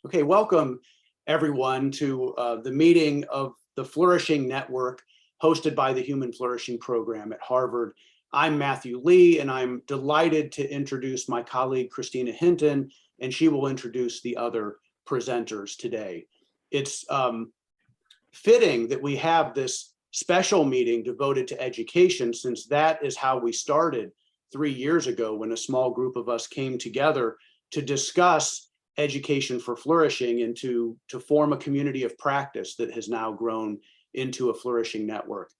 Okay, welcome everyone to the meeting of the Flourishing Network hosted by the Human Flourishing Program at Harvard. I'm Matthew Lee, and I'm delighted to introduce my colleague, Christina Hinton, and she will introduce the other presenters today. It's fitting that we have this special meeting devoted to education, since that is how we started 3 years ago when a small group of us came together to discuss education for flourishing and to form a community of practice that has now grown into a flourishing network.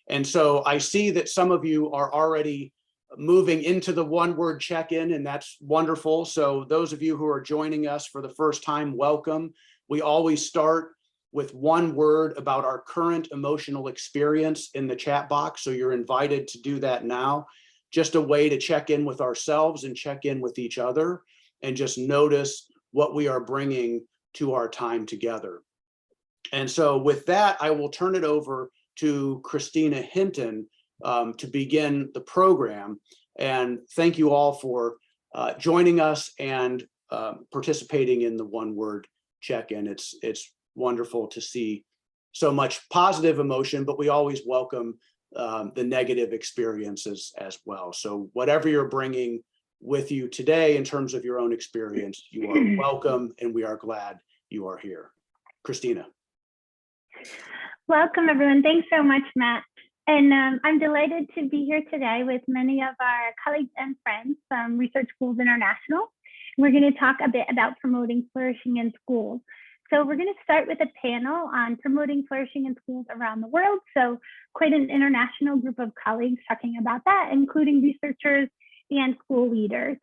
And so I see that some of you are already moving into the one-word check-in, and that's wonderful. So those of you who are joining us for the first time, welcome. We always start with one word about our current emotional experience in the chat box, so you're invited to do that now. Just a way to check in with ourselves and check in with each other and just notice what we are bringing to our time together. And so with that, I will turn it over to Christina Hinton to begin the program. And thank you all for joining us and participating in the one-word check-in. It's wonderful to see so much positive emotion, but we always welcome the negative experiences as well. So whatever you're bringing with you today in terms of your own experience, you are welcome, and we are glad you are here. Christina. Welcome, everyone. Thanks so much, Matt. And I'm delighted to be here today with many of our colleagues and friends from Research Schools International. We're going to talk a bit about promoting flourishing in schools. So we're going to start with a panel on promoting flourishing in schools around the world. So quite an international group of colleagues talking about that, including researchers and school leaders.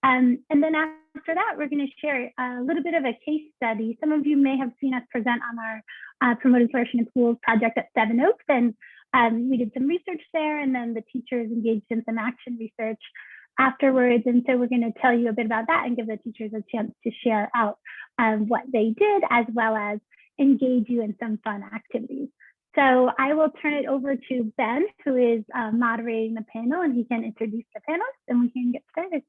And then after that, we're going to share a little bit of a case study. Some of you may have seen us present on our Promoting Flourishing in Schools project at Seven Oaks, and we did some research there, and then the teachers engaged in some action research afterwards. And so we're going to tell you a bit about that and give the teachers a chance to share out what they did, as well as engage you in some fun activities. So I will turn it over to Ben, who is moderating the panel, and he can introduce the panelists and we can get started.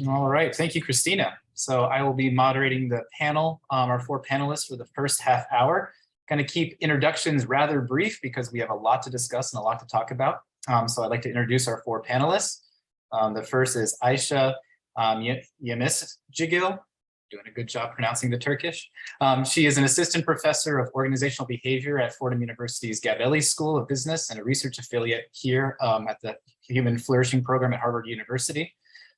All right, thank you, Christina. So I will be moderating the panel, our 4 panelists for the first half hour. Going to keep introductions rather brief because we have a lot to discuss and a lot to talk about. So I'd like to introduce our 4 panelists. The first is Ayşe Yemezgil. Doing a good job pronouncing the Turkish. She is an assistant professor of organizational behavior at Fordham University's Gabelli School of Business and a research affiliate here at the Human Flourishing Program at Harvard University.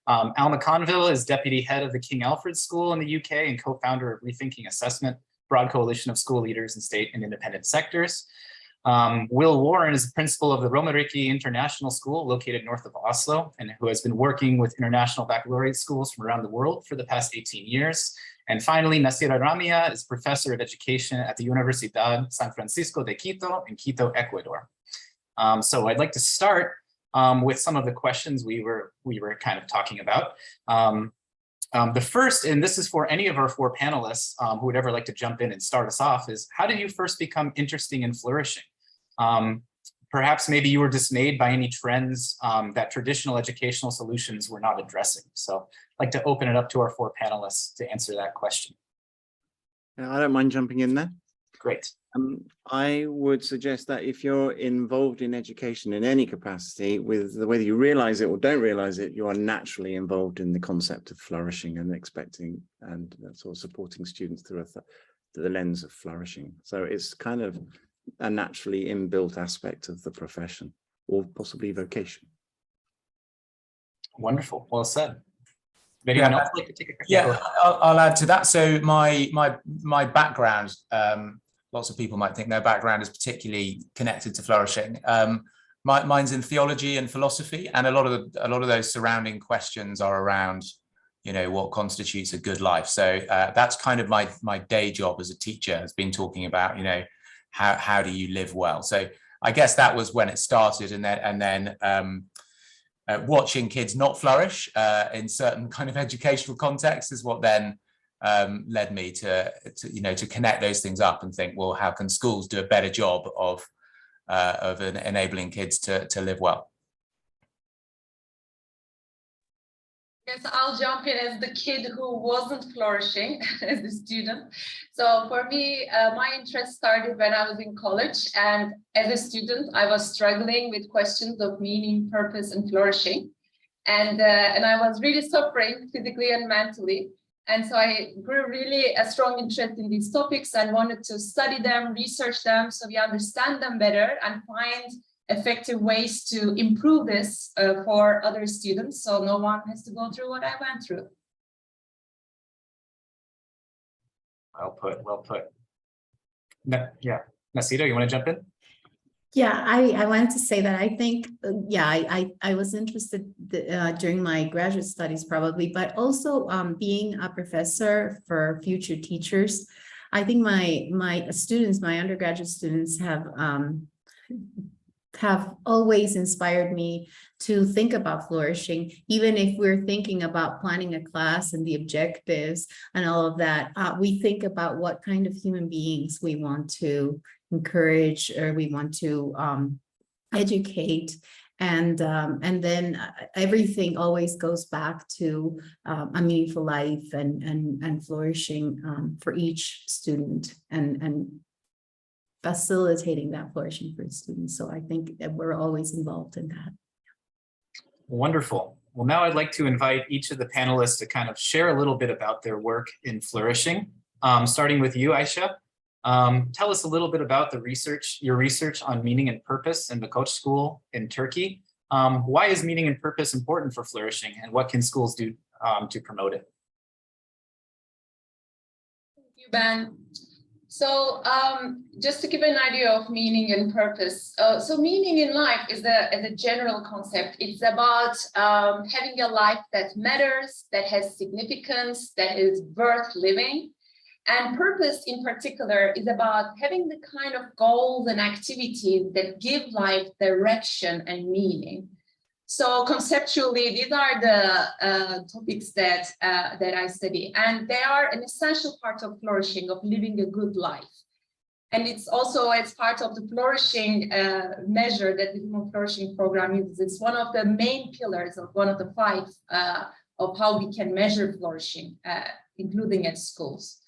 Alma Conville is deputy head of the King Alfred School in the UK and co-founder of Rethinking Assessment, broad coalition of school leaders in state and independent sectors. Will Warren is the principal of the Romerike International School located north of Oslo, and who has been working with international baccalaureate schools from around the world for the past 18 years. And finally, Nasira Ramia is professor of education at the Universidad San Francisco de Quito in Quito, Ecuador. So I'd like to start with some of the questions we were kind of talking about. The first, and this is for any of our 4 panelists who would ever like to jump in and start us off, is how did you first become interested in flourishing? Perhaps maybe you were dismayed by any trends that traditional educational solutions were not addressing. So I'd like to open it up to our 4 panelists to answer that question. I don't mind jumping in there. Great. I would suggest that if you're involved in education in any capacity, whether you realize it or don't realize it, you are naturally involved in the concept of flourishing and expecting and sort of supporting students through the lens of flourishing. So it's kind of a naturally inbuilt aspect of the profession or possibly vocation. Wonderful. Well said. Anyone else like to take a crack? Yeah, I'll add to that. So my background, lots of people might think their background is particularly connected to flourishing. Mine's in theology and philosophy, and a lot of those surrounding questions are around, what constitutes a good life. So that's kind of my day job as a teacher, has been talking about, how do you live well. So I guess that was when it started, and then watching kids not flourish in certain kind of educational contexts is what then led me to connect those things up and think, well, how can schools do a better job of enabling kids to live well? Yes, I'll jump in as the kid who wasn't flourishing as a student. So for me, my interest started when I was in college, and as a student, I was struggling with questions of meaning, purpose, and flourishing, and I was really suffering physically and mentally. And so I grew really a strong interest in these topics and wanted to study them, research them, so we understand them better and find effective ways to improve this for other students, so no one has to go through what I went through. Well put, well put. Yeah, Nasita, you want to jump in? Yeah, I wanted to say that I think, yeah, I was interested during my graduate studies probably, but also being a professor for future teachers. I think my students, my undergraduate students have always inspired me to think about flourishing, even if we're thinking about planning a class and the objectives and all of that. We think about what kind of human beings we want to encourage or we want to educate, and then everything always goes back to a meaningful life and flourishing for each student and facilitating that flourishing for students. So I think that we're always involved in that. Wonderful. Well, now I'd like to invite each of the panelists to kind of share a little bit about their work in flourishing. Starting with you, Aisha. Tell us a little bit about your research on meaning and purpose in the Koç School in Turkey. Why is meaning and purpose important for flourishing, and what can schools do to promote it? Thank you, Ben. So just to give an idea of meaning and purpose. So meaning in life is a general concept. It's about having a life that matters, that has significance, that is worth living. And purpose in particular is about having the kind of goals and activities that give life direction and meaning. So conceptually, these are the topics that I study, and they are an essential part of flourishing, of living a good life. And it's also as part of the flourishing measure that the Human Flourishing Program uses. It's one of the main pillars of one of the 5 of how we can measure flourishing, including at schools.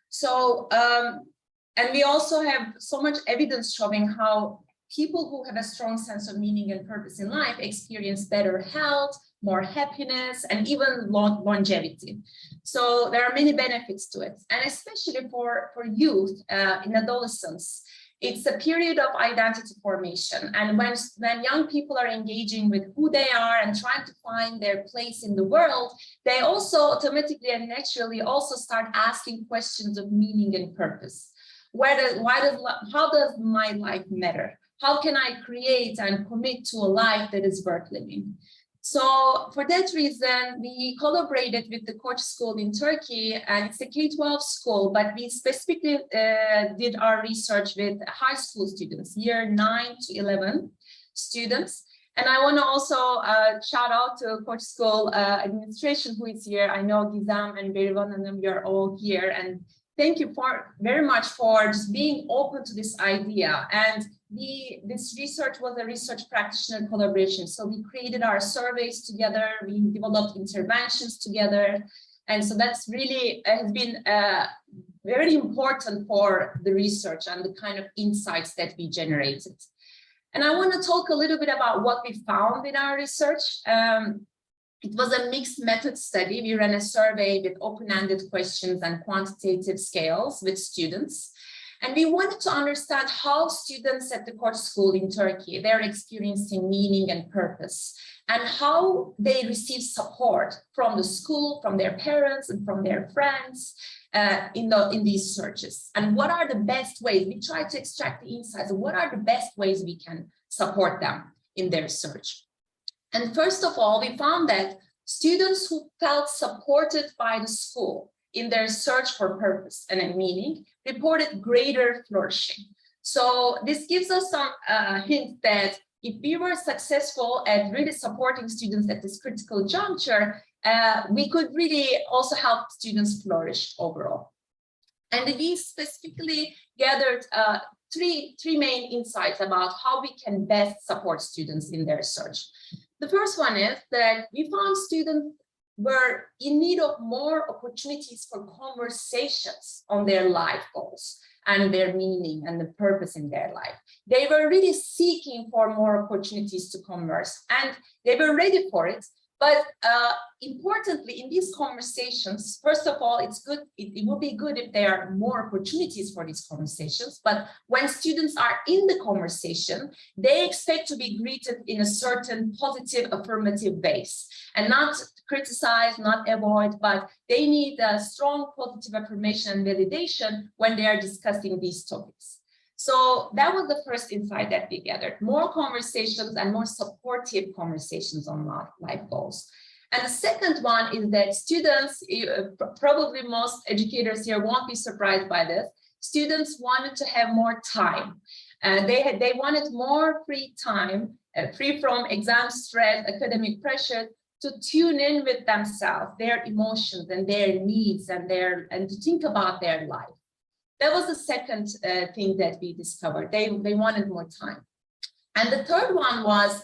So, and we also have so much evidence showing how people who have a strong sense of meaning and purpose in life experience better health, more happiness, and even longevity. So there are many benefits to it. And especially for youth in adolescence, it's a period of identity formation. And when young people are engaging with who they are and trying to find their place in the world, they also automatically and naturally also start asking questions of meaning and purpose. How does my life matter? How can I create and commit to a life that is worth living? So for that reason, we collaborated with the Koç School in Turkey, and it's a K-12 school, but we specifically did our research with high school students, year 9 to 11 students. And I want to also shout out to Koç School administration who is here. I know Gizem and Berivan and we are all here. And thank you very much for just being open to this idea. And this research was a research practitioner collaboration. So we created our surveys together, we developed interventions together. And so that's really has been very important for the research and the kind of insights that we generated. And I want to talk a little bit about what we found in our research. It was a mixed method study. We ran a survey with open-ended questions and quantitative scales with students. And we wanted to understand how students at the Koç School in Turkey, they're experiencing meaning and purpose, and how they receive support from the school, from their parents, and from their friends in these searches. And what are the best ways? We try to extract the insights. What are the best ways we can support them in their search? And first of all, we found that students who felt supported by the school in their search for purpose and meaning reported greater flourishing. So this gives us some hint that if we were successful at really supporting students at this critical juncture, we could really also help students flourish overall. And we specifically gathered three main insights about how we can best support students in their search. The first one is that we found students were in need of more opportunities for conversations on their life goals and their meaning and the purpose in their life. They were really seeking for more opportunities to converse, and they were ready for it. But importantly, in these conversations, first of all, it's good. It would be good if there are more opportunities for these conversations. But when students are in the conversation, they expect to be greeted in a certain positive, affirmative base, and not criticize, not avoid, but they need a strong positive affirmation and validation when they are discussing these topics. So that was the first insight that we gathered: more conversations and more supportive conversations on life goals. And the second one is that students, probably most educators here won't be surprised by this, students wanted to have more time. They wanted more free time, free from exam stress, academic pressure, to tune in with themselves, their emotions and their needs, and to think about their life. That was the second thing that we discovered. They wanted more time. And the third one was,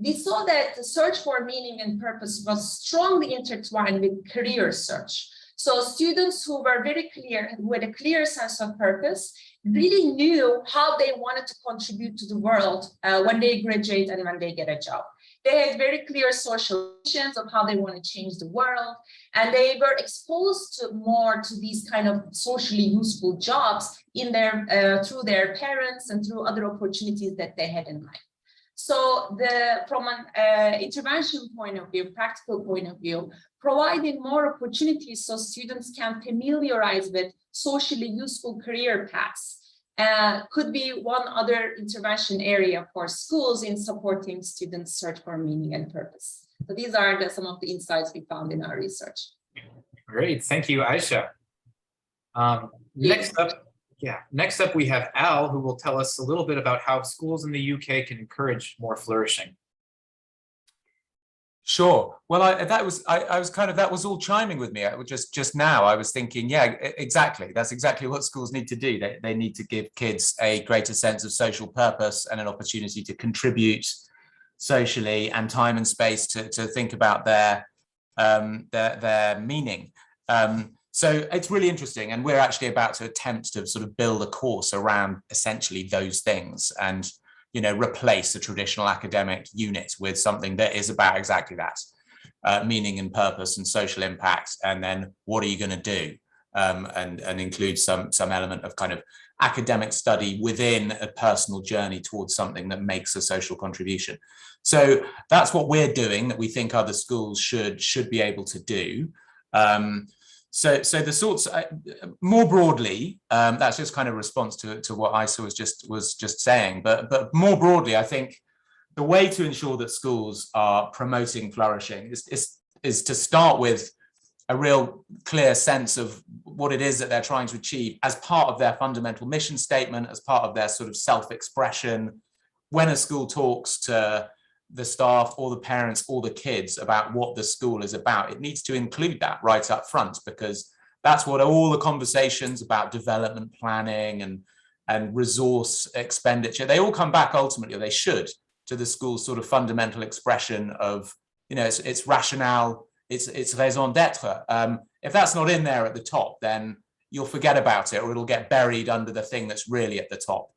we saw that the search for meaning and purpose was strongly intertwined with career search. So students who were very clear, with a clear sense of purpose, really knew how they wanted to contribute to the world when they graduate and when they get a job. They had very clear social visions of how they want to change the world, and they were exposed more to these kind of socially useful jobs in through their parents and through other opportunities that they had in life. So from an intervention point of view, practical point of view, providing more opportunities so students can familiarize with socially useful career paths could be one other intervention area for schools in supporting students' search for meaning and purpose. So these are some of the insights we found in our research. Great, thank you, Aisha. Next up we have Al, who will tell us a little bit about how schools in the UK can encourage more flourishing. Sure. Well, that was all chiming with me. Just now, I was thinking, yeah, exactly. That's exactly what schools need to do. They need to give kids a greater sense of social purpose and an opportunity to contribute socially, and time and space to think about their meaning. So it's really interesting, and we're actually about to attempt to sort of build a course around essentially those things, and replace a traditional academic unit with something that is about exactly that, meaning and purpose and social impact. And then what are you going to do? And include some element of kind of academic study within a personal journey towards something that makes a social contribution. So that's what we're doing, that we think other schools should be able to do. So the sorts, more broadly, that's just kind of response to what Isa was just saying. But more broadly, I think the way to ensure that schools are promoting flourishing is to start with a real clear sense of what it is that they're trying to achieve as part of their fundamental mission statement, as part of their sort of self-expression. When a school talks to the staff or the parents or the kids about what the school is about, it needs to include that right up front, because that's what all the conversations about development planning and resource expenditure, they all come back ultimately, or they should, to the school's sort of fundamental expression of, its rationale, its raison d'etre. If that's not in there at the top, then you'll forget about it, or it'll get buried under the thing that's really at the top.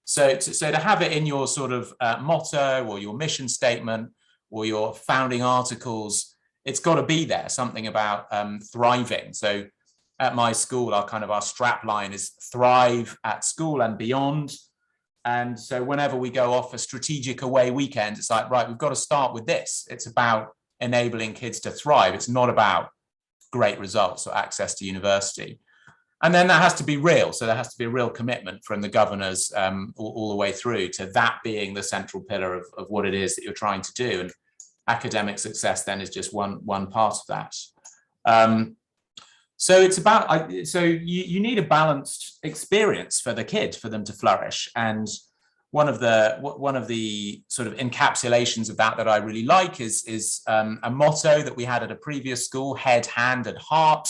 So to have it in your sort of motto or your mission statement or your founding articles, it's got to be there, something about thriving. So at my school, our strap line is thrive at school and beyond. And so whenever we go off a strategic away weekend, it's like, right, we've got to start with this. It's about enabling kids to thrive. It's not about great results or access to university. And then that has to be real. So there has to be a real commitment from the governors all the way through to that being the central pillar of what it is that you're trying to do. And academic success then is just one part of that. So it's about, you need a balanced experience for the kid, for them to flourish. And one of the sort of encapsulations of that I really like is a motto that we had at a previous school, head, hand, and heart,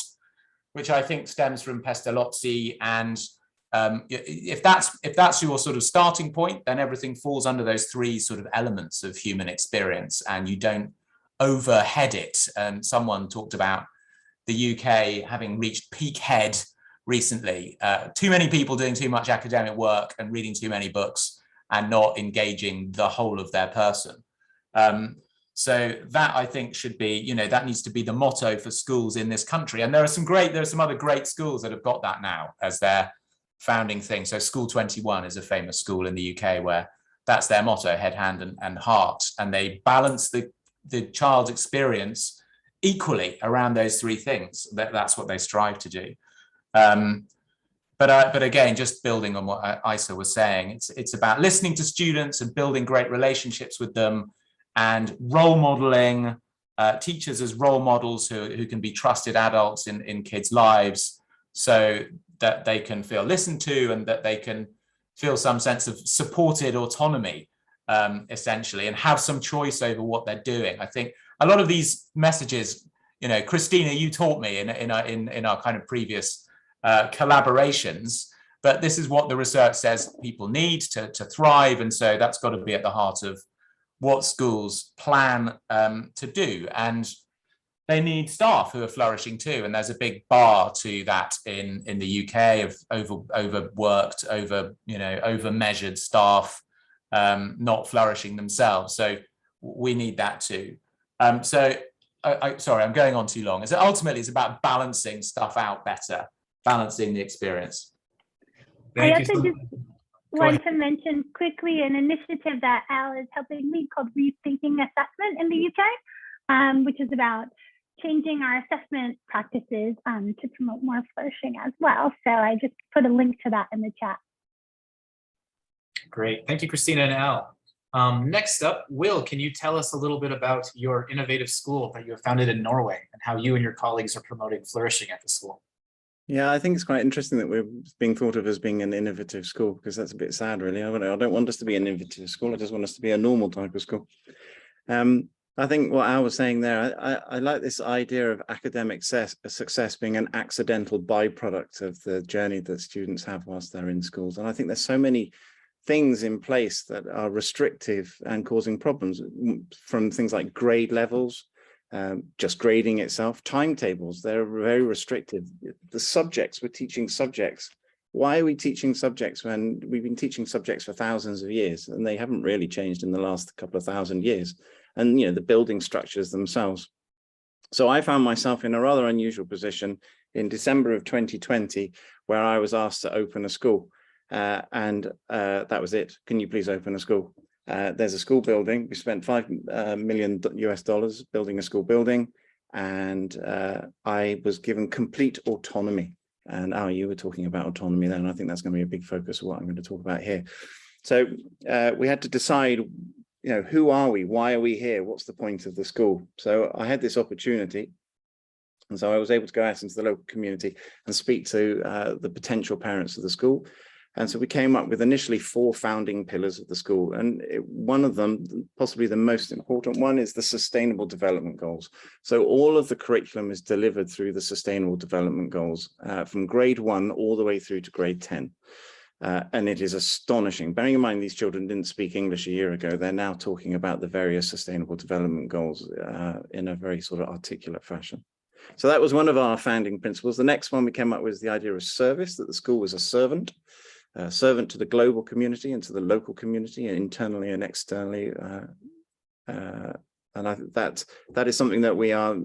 which I think stems from Pestalozzi. And if that's your sort of starting point, then everything falls under those three sort of elements of human experience, and you don't overhead it. And someone talked about the UK having reached peak head recently. Too many people doing too much academic work and reading too many books and not engaging the whole of their person. So that, I think, should be, you know, that needs to be the motto for schools in this country. And there are some other great schools that have got that now as their founding thing. So School 21 is a famous school in the UK where that's their motto, head, hand, and heart. And they balance the child's experience equally around those three things. That's what they strive to do. But again, just building on what Isa was saying, it's about listening to students and building great relationships with them, and role modeling, teachers as role models who can be trusted adults in kids' lives, so that they can feel listened to and that they can feel some sense of supported autonomy, essentially, and have some choice over what they're doing. I think a lot of these messages, you know, Christina, you taught me in our kind of previous collaborations, but this is what the research says people need to thrive, and so that's got to be at the heart of what schools plan to do. And they need staff who are flourishing too, and there's a big bar to that in the UK of overworked, over measured staff not flourishing themselves. So we need that too. Sorry, I'm going on too long. So ultimately, it's about balancing stuff out better, balancing the experience. I also just want to mention quickly an initiative that Al is helping lead called Rethinking Assessment in the UK, which is about changing our assessment practices to promote more flourishing as well. So I just put a link to that in the chat. Great. Thank you, Christina and Al. Next up, Will, can you tell us a little bit about your innovative school that you have founded in Norway and how you and your colleagues are promoting flourishing at the school? Yeah, I think it's quite interesting that we're being thought of as being an innovative school, because that's a bit sad, really. I don't want us to be an innovative school. I just want us to be a normal type of school. I think what Al was saying there, I like this idea of academic success being an accidental byproduct of the journey that students have whilst they're in schools. And I think there's so many things in place that are restrictive and causing problems, from things like grade levels, just grading itself, timetables, they're very restrictive. The subjects, we're teaching subjects. Why are we teaching subjects when we've been teaching subjects for thousands of years and they haven't really changed in the last couple of thousand years? And, you know, the building structures themselves. So I found myself in a rather unusual position in December of 2020, where I was asked to open a school. And that was it. Can you please open a school? There's a school building. We spent $5 million US building a school building, and I was given complete autonomy. And Al, you were talking about autonomy then, and I think that's going to be a big focus of what I'm going to talk about here. So we had to decide, you know, who are we? Why are we here? What's the point of the school? So I had this opportunity. And so I was able to go out into the local community and speak to the potential parents of the school. And so we came up with initially 4 founding pillars of the school. And one of them, possibly the most important one, is the Sustainable Development Goals. So all of the curriculum is delivered through the Sustainable Development Goals from grade 1 all the way through to grade 10. And it is astonishing. Bearing in mind, these children didn't speak English a year ago. They're now talking about the various Sustainable Development Goals in a very sort of articulate fashion. So that was one of our founding principles. The next one we came up with the idea of service, that the school was a servant to the global community and to the local community, and internally and externally. And I think that is something that we are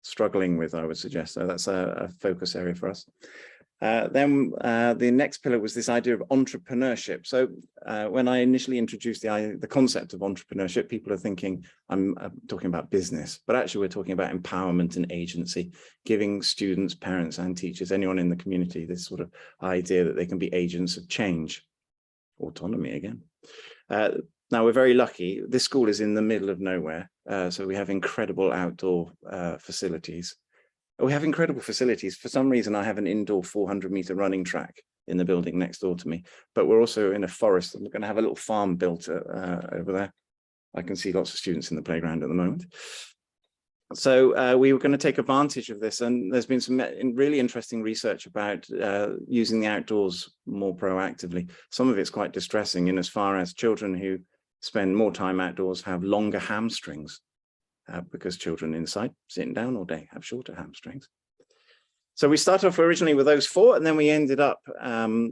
struggling with, I would suggest. So that's a focus area for us. Then the next pillar was this idea of entrepreneurship. So when I initially introduced the concept of entrepreneurship, people are thinking I'm talking about business, but actually we're talking about empowerment and agency, giving students, parents and teachers, anyone in the community, this sort of idea that they can be agents of change. Autonomy again. Now we're very lucky. This school is in the middle of nowhere, so we have incredible outdoor facilities. We have incredible facilities. For some reason, I have an indoor 400-meter running track in the building next door to me, but we're also in a forest. We're going to have a little farm built over there. I can see lots of students in the playground at the moment. So we were going to take advantage of this, and there's been some really interesting research about using the outdoors more proactively. Some of it's quite distressing in as far as children who spend more time outdoors have longer hamstrings. because children inside sitting down all day have shorter hamstrings. So we started off originally with those 4, and then we ended up,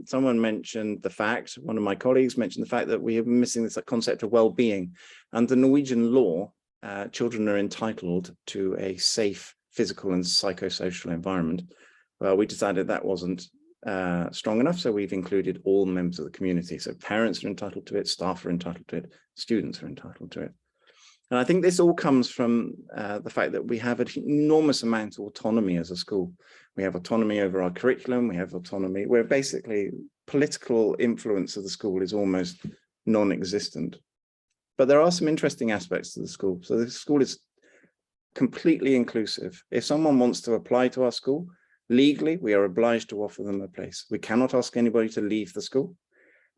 someone mentioned the fact, one of my colleagues mentioned the fact that we are missing this concept of well-being. Under Norwegian law, children are entitled to a safe physical and psychosocial environment. Well, we decided that wasn't strong enough, so we've included all members of the community. So parents are entitled to it, staff are entitled to it, students are entitled to it. And I think this all comes from the fact that we have an enormous amount of autonomy as a school. We have autonomy over our curriculum, we have autonomy, where basically political influence of the school is almost non-existent. But there are some interesting aspects to the school. So the school is completely inclusive. If someone wants to apply to our school, legally, we are obliged to offer them a place. We cannot ask anybody to leave the school.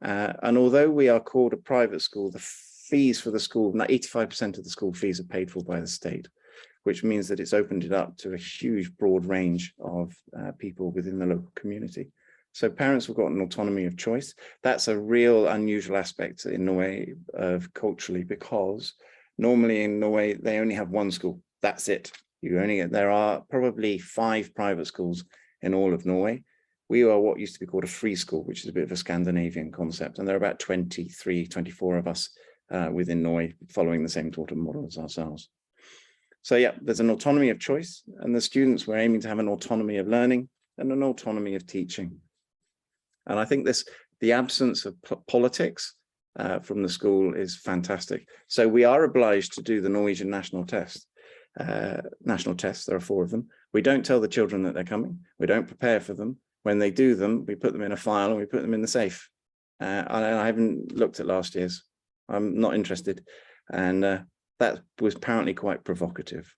And although we are called a private school, the fees for the school, 85% of the school fees are paid for by the state, which means that it's opened it up to a huge broad range of people within the local community. So parents have got an autonomy of choice. That's a real unusual aspect in Norway of culturally, because normally in Norway, they only have one school. That's it. There are probably 5 private schools in all of Norway. We are what used to be called a free school, which is a bit of a Scandinavian concept. And there are about 23, 24 of us within Norway following the same sort of model as ourselves. So yeah, there's an autonomy of choice, and the students, we're aiming to have an autonomy of learning and an autonomy of teaching. And I think the absence of politics from the school is fantastic. So we are obliged to do the Norwegian national test. National tests, there are 4 of them. We don't tell the children that they're coming. We don't prepare for them. When they do them, we put them in a file and we put them in the safe. I haven't looked at last year's. I'm not interested. And that was apparently quite provocative.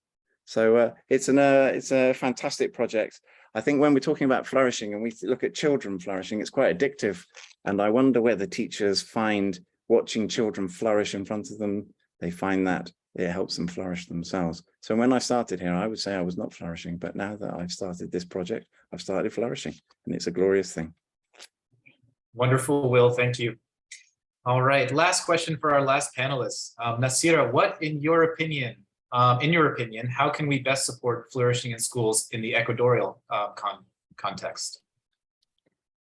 So it's a fantastic project. I think when we're talking about flourishing and we look at children flourishing, it's quite addictive. And I wonder whether teachers find watching children flourish in front of them, they find that it helps them flourish themselves. So when I started here, I would say I was not flourishing, but now that I've started this project, I've started flourishing, and it's a glorious thing. Wonderful, Will, thank you. All right, last question for our last panelist. Nasira, what in your opinion, how can we best support flourishing in schools in the Ecuadorial context?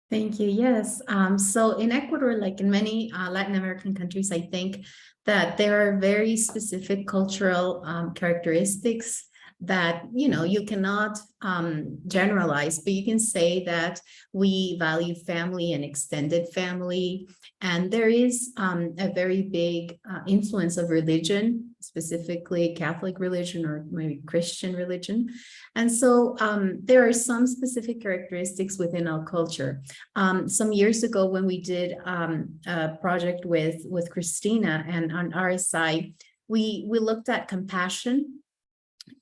Thank you. Yes. So in Ecuador, like in many Latin American countries, I think that there are very specific cultural characteristics that, you cannot generalize, but you can say that we value family and extended family. And there is a very big influence of religion, specifically Catholic religion or maybe Christian religion. And so there are some specific characteristics within our culture. Some years ago, when we did a project with Christina and on RSI, we looked at compassion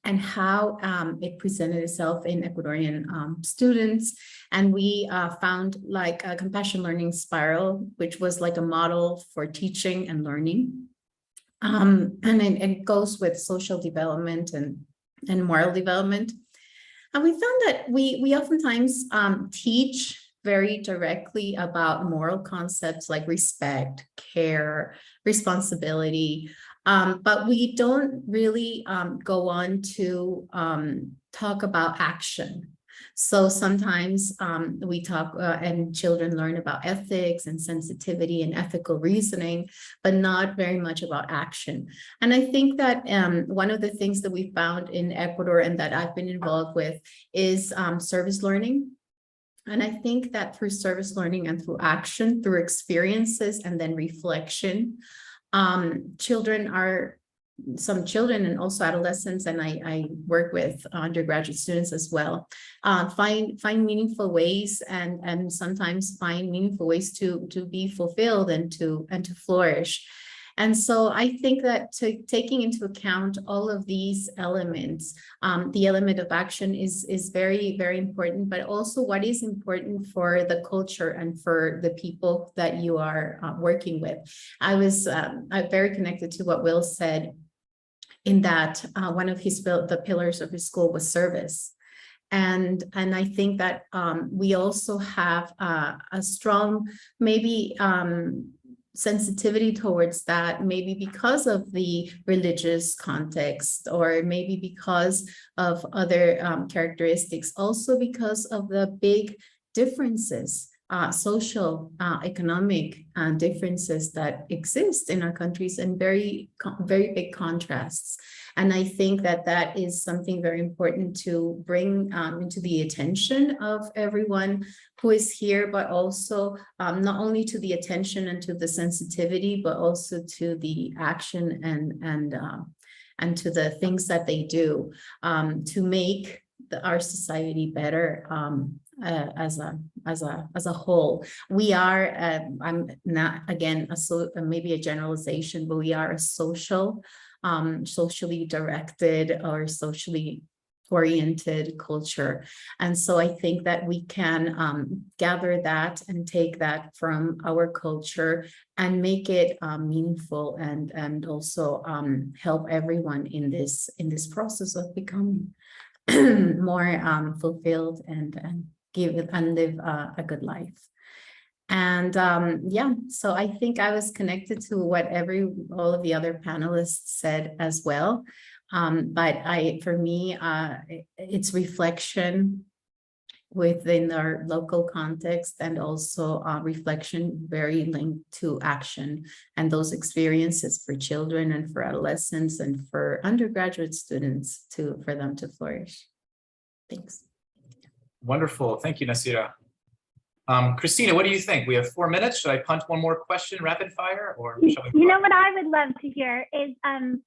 and how it presented itself in Ecuadorian students. And we found like a compassion learning spiral, which was like a model for teaching and learning. And it goes with social development and moral development. And we found that we oftentimes teach very directly about moral concepts like respect, care, responsibility, but we don't really go on to talk about action. So sometimes we talk and children learn about ethics and sensitivity and ethical reasoning, but not very much about action. And I think that one of the things that we found in Ecuador and that I've been involved with is service learning. And I think that through service learning and through action, through experiences and then reflection, some children and also adolescents, and I work with undergraduate students as well, find meaningful ways and sometimes find meaningful ways to be fulfilled and to flourish. And so I think that taking into account all of these elements, the element of action is very, very important, but also what is important for the culture and for the people that you are working with. I'm very connected to what Will said in that one of the pillars of his school was service. And I think that we also have a strong, maybe sensitivity towards that, maybe because of the religious context, or maybe because of other characteristics, also because of the big differences, social, economic differences that exist in our countries, and very big contrasts. And I think that that is something very important to bring into the attention of everyone who is here, but also not only to the attention and to the sensitivity, but also to the action and to the things that they do to make our society better as a whole. We are, I'm not, again, maybe a generalization, but we are a socially directed or socially oriented culture. And so I think that we can gather that and take that from our culture and make it meaningful, and also help everyone in this process of becoming more fulfilled and live a good life. And yeah, so I think I was connected to what all of the other panelists said as well. But for me, it's reflection within our local context, and also reflection very linked to action and those experiences for children and for adolescents and for undergraduate students for them to flourish. Thanks. Wonderful. Thank you, Nasira. Christina, what do you think? We have 4 minutes. Should I punt one more question, rapid fire, or shall we? You know what I would love to hear is,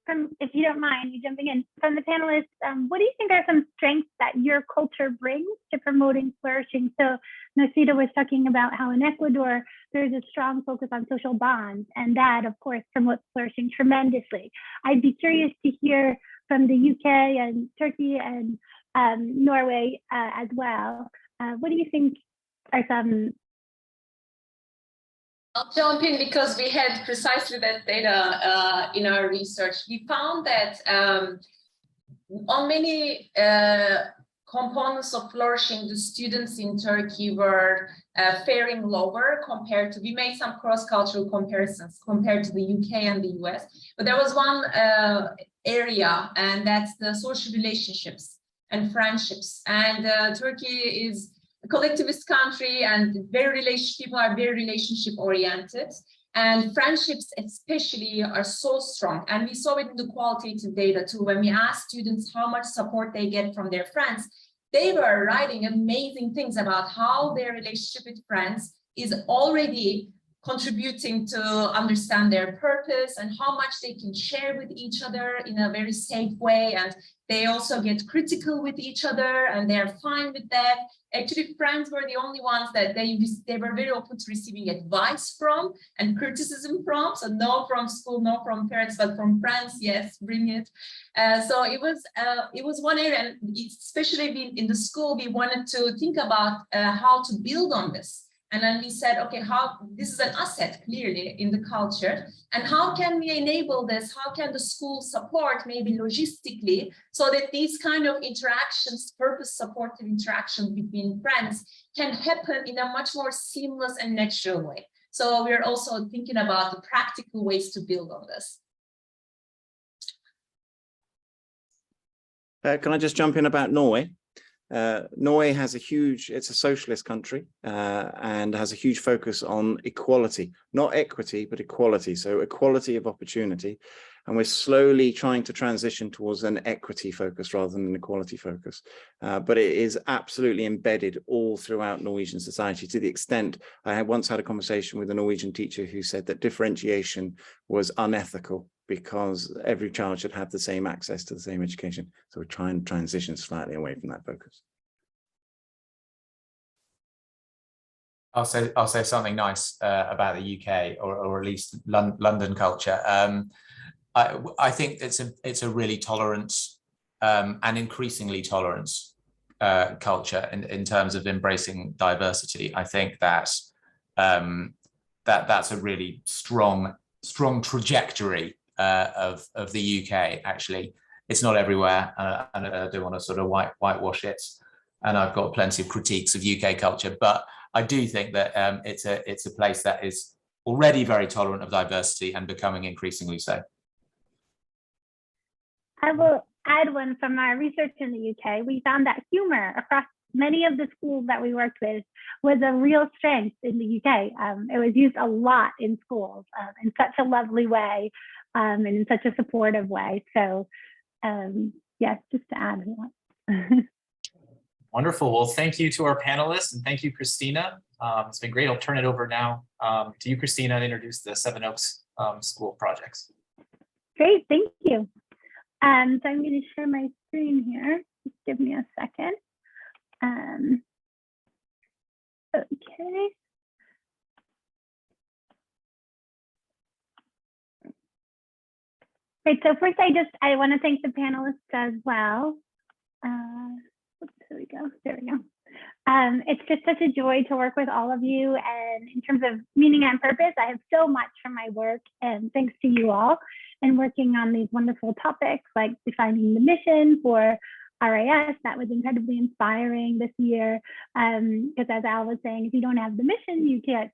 from, if you don't mind me jumping in, from the panelists, what do you think are some strengths that your culture brings to promoting flourishing? So Nasira was talking about how in Ecuador, there's a strong focus on social bonds, and that, of course, promotes flourishing tremendously. I'd be curious to hear from the UK and Turkey and Norway as well. What do you think are some? I'll jump in because we had precisely that data in our research. We found that on many components of flourishing, the students in Turkey were faring lower compared to, we made some cross-cultural comparisons compared to the UK and the US, but there was one area, and that's the social relationships and friendships. And Turkey is a collectivist country, and people are very relationship oriented, and friendships especially are so strong. And we saw it in the qualitative data too. When we asked students how much support they get from their friends, they were writing amazing things about how their relationship with friends is already contributing to understand their purpose and how much they can share with each other in a very safe way. And they also get critical with each other, and they're fine with that. Actually, friends were the only ones that they were very open to receiving advice from and criticism from. So no from school, no from parents, but from friends, yes, bring it. So it was one area, and especially in the school, we wanted to think about how to build on this. And then we said, okay, this is an asset clearly in the culture, and how can we enable this? How can the school support, maybe logistically, so that these kind of interactions, purpose-supported interactions between friends, can happen in a much more seamless and natural way. So we're also thinking about the practical ways to build on this. Can I just jump in about Norway? Norway has it's a socialist country and has a huge focus on equality, not equity, but equality. So equality of opportunity. And we're slowly trying to transition towards an equity focus rather than an equality focus. But it is absolutely embedded all throughout Norwegian society, to the extent I once had a conversation with a Norwegian teacher who said that differentiation was unethical because every child should have the same access to the same education. So we're trying to transition slightly away from that focus. I'll say something nice about the UK, or at least London culture. I think it's a really tolerant and increasingly tolerant culture in terms of embracing diversity. I think that that's a really strong trajectory of the UK. Actually, it's not everywhere, and I don't want to sort of whitewash it. And I've got plenty of critiques of UK culture, but I do think that it's a place that is already very tolerant of diversity and becoming increasingly so? I will add one from our research in the UK. We found that humor across many of the schools that we worked with was a real strength in the UK. It was used a lot in schools in such a lovely way and in such a supportive way. So yes, just to add that. Wonderful. Well, thank you to our panelists, and thank you, Christina. It's been great. I'll turn it over now to you, Christina, to introduce the Seven Oaks School projects. Great, thank you. So I'm going to share my screen here. Just give me a second. Okay. Great. So first, I want to thank the panelists as well. Oops, here we go. There we go. It's just such a joy to work with all of you. And in terms of meaning and purpose, I have so much from my work, and thanks to you all, and working on these wonderful topics like defining the mission for RIS. That was incredibly inspiring this year. Because as Al was saying, if you don't have the mission, you can't,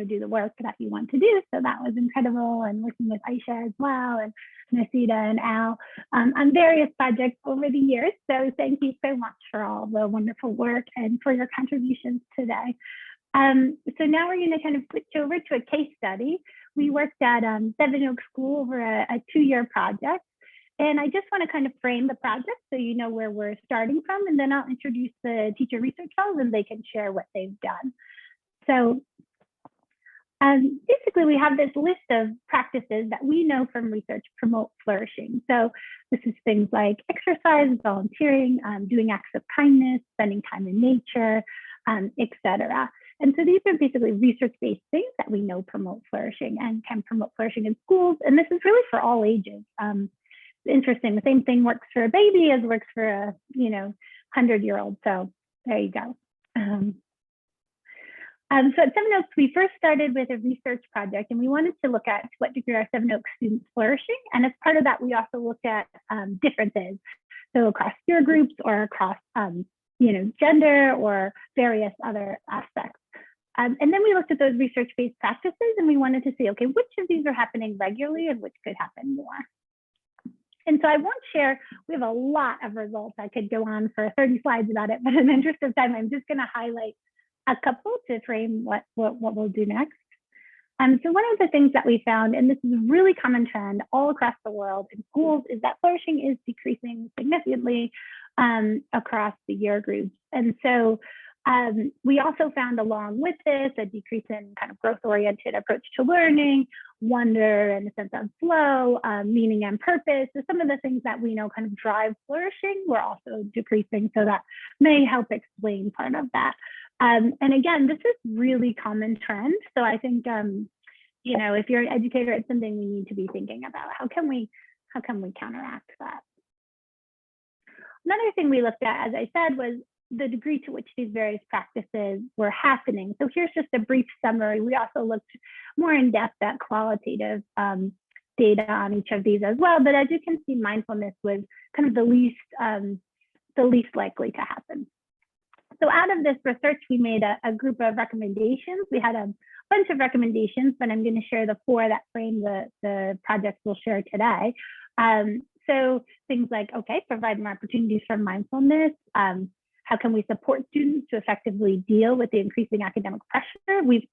do the work that you want to do. So that was incredible. And working with Aisha as well, and Nasida and Al on various projects over the years. So thank you so much for all the wonderful work and for your contributions today. So now we're going to kind of switch over to a case study. We worked at Seven Oaks School over a 2-year project. And I just want to kind of frame the project so you know where we're starting from, and then I'll introduce the teacher research fellows and they can share what they've done. So basically, we have this list of practices that we know from research promote flourishing. So this is things like exercise, volunteering, doing acts of kindness, spending time in nature, etc. And so these are basically research-based things that we know promote flourishing and can promote flourishing in schools. And this is really for all ages. Interesting. The same thing works for a baby as works for a 100-year-old. So there you go. So at Seven Oaks, we first started with a research project, and we wanted to look at to what degree are Seven Oaks students flourishing. And as part of that, we also looked at differences, so across peer groups or across gender or various other aspects. And then we looked at those research-based practices, and we wanted to see, okay, which of these are happening regularly and which could happen more. And so I won't share, we have a lot of results. I could go on for 30 slides about it, but in the interest of time, I'm just going to highlight a couple to frame what we'll do next. So one of the things that we found, and this is a really common trend all across the world in schools, is that flourishing is decreasing significantly across the year groups. And so we also found along with this a decrease in kind of growth-oriented approach to learning, wonder and a sense of flow, meaning and purpose. So some of the things that we know kind of drive flourishing were also decreasing. So that may help explain part of that. And again, this is really common trend. So I think, if you're an educator, it's something we need to be thinking about. How can we counteract that? Another thing we looked at, as I said, was the degree to which these various practices were happening. So here's just a brief summary. We also looked more in depth at qualitative data on each of these as well. But as you can see, mindfulness was kind of the least likely to happen. So out of this research, we made a group of recommendations. We had a bunch of recommendations, but I'm going to share the 4 that frame the projects we'll share today. So things like, okay, provide more opportunities for mindfulness. How can we support students to effectively deal with the increasing academic pressure? We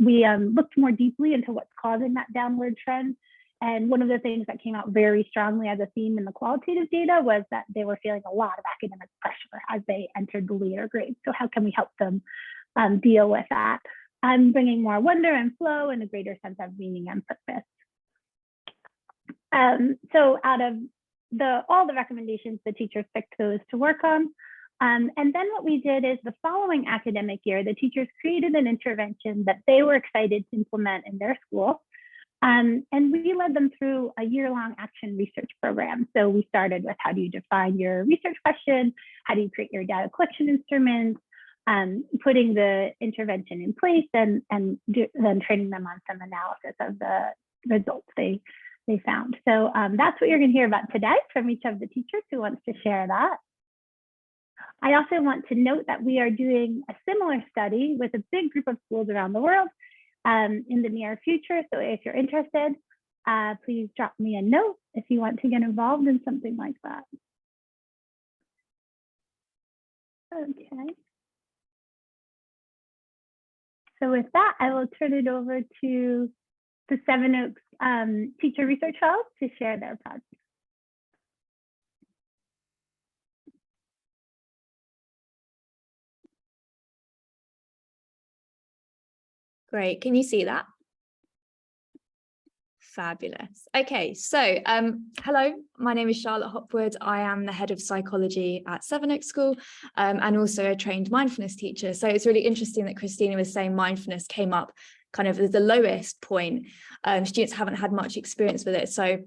looked more deeply into what's causing that downward trend. And one of the things that came out very strongly as a theme in the qualitative data was that they were feeling a lot of academic pressure as they entered the later grades. So how can we help them deal with that? Bringing more wonder and flow and a greater sense of meaning and purpose. So out of all the recommendations, the teachers picked those to work on. And then what we did is the following academic year, the teachers created an intervention that they were excited to implement in their school. And we led them through a year-long action research program. So we started with how do you define your research question? How do you create your data collection instruments? Putting the intervention in place and then training them on some analysis of the results they found. So that's what you're going to hear about today from each of the teachers who wants to share that. I also want to note that we are doing a similar study with a big group of schools around the world. in the near future. So if you're interested, please drop me a note if you want to get involved in something like that. Okay. So with that, I will turn it over to the Seven Oaks Teacher Research Fellows to share their project. Great, can you see that? Fabulous. Okay, so hello, my name is Charlotte Hopwood. I am the head of psychology at Seven Oaks School and also a trained mindfulness teacher. So it's really interesting that Christina was saying mindfulness came up kind of as the lowest point. Students haven't had much experience with it. So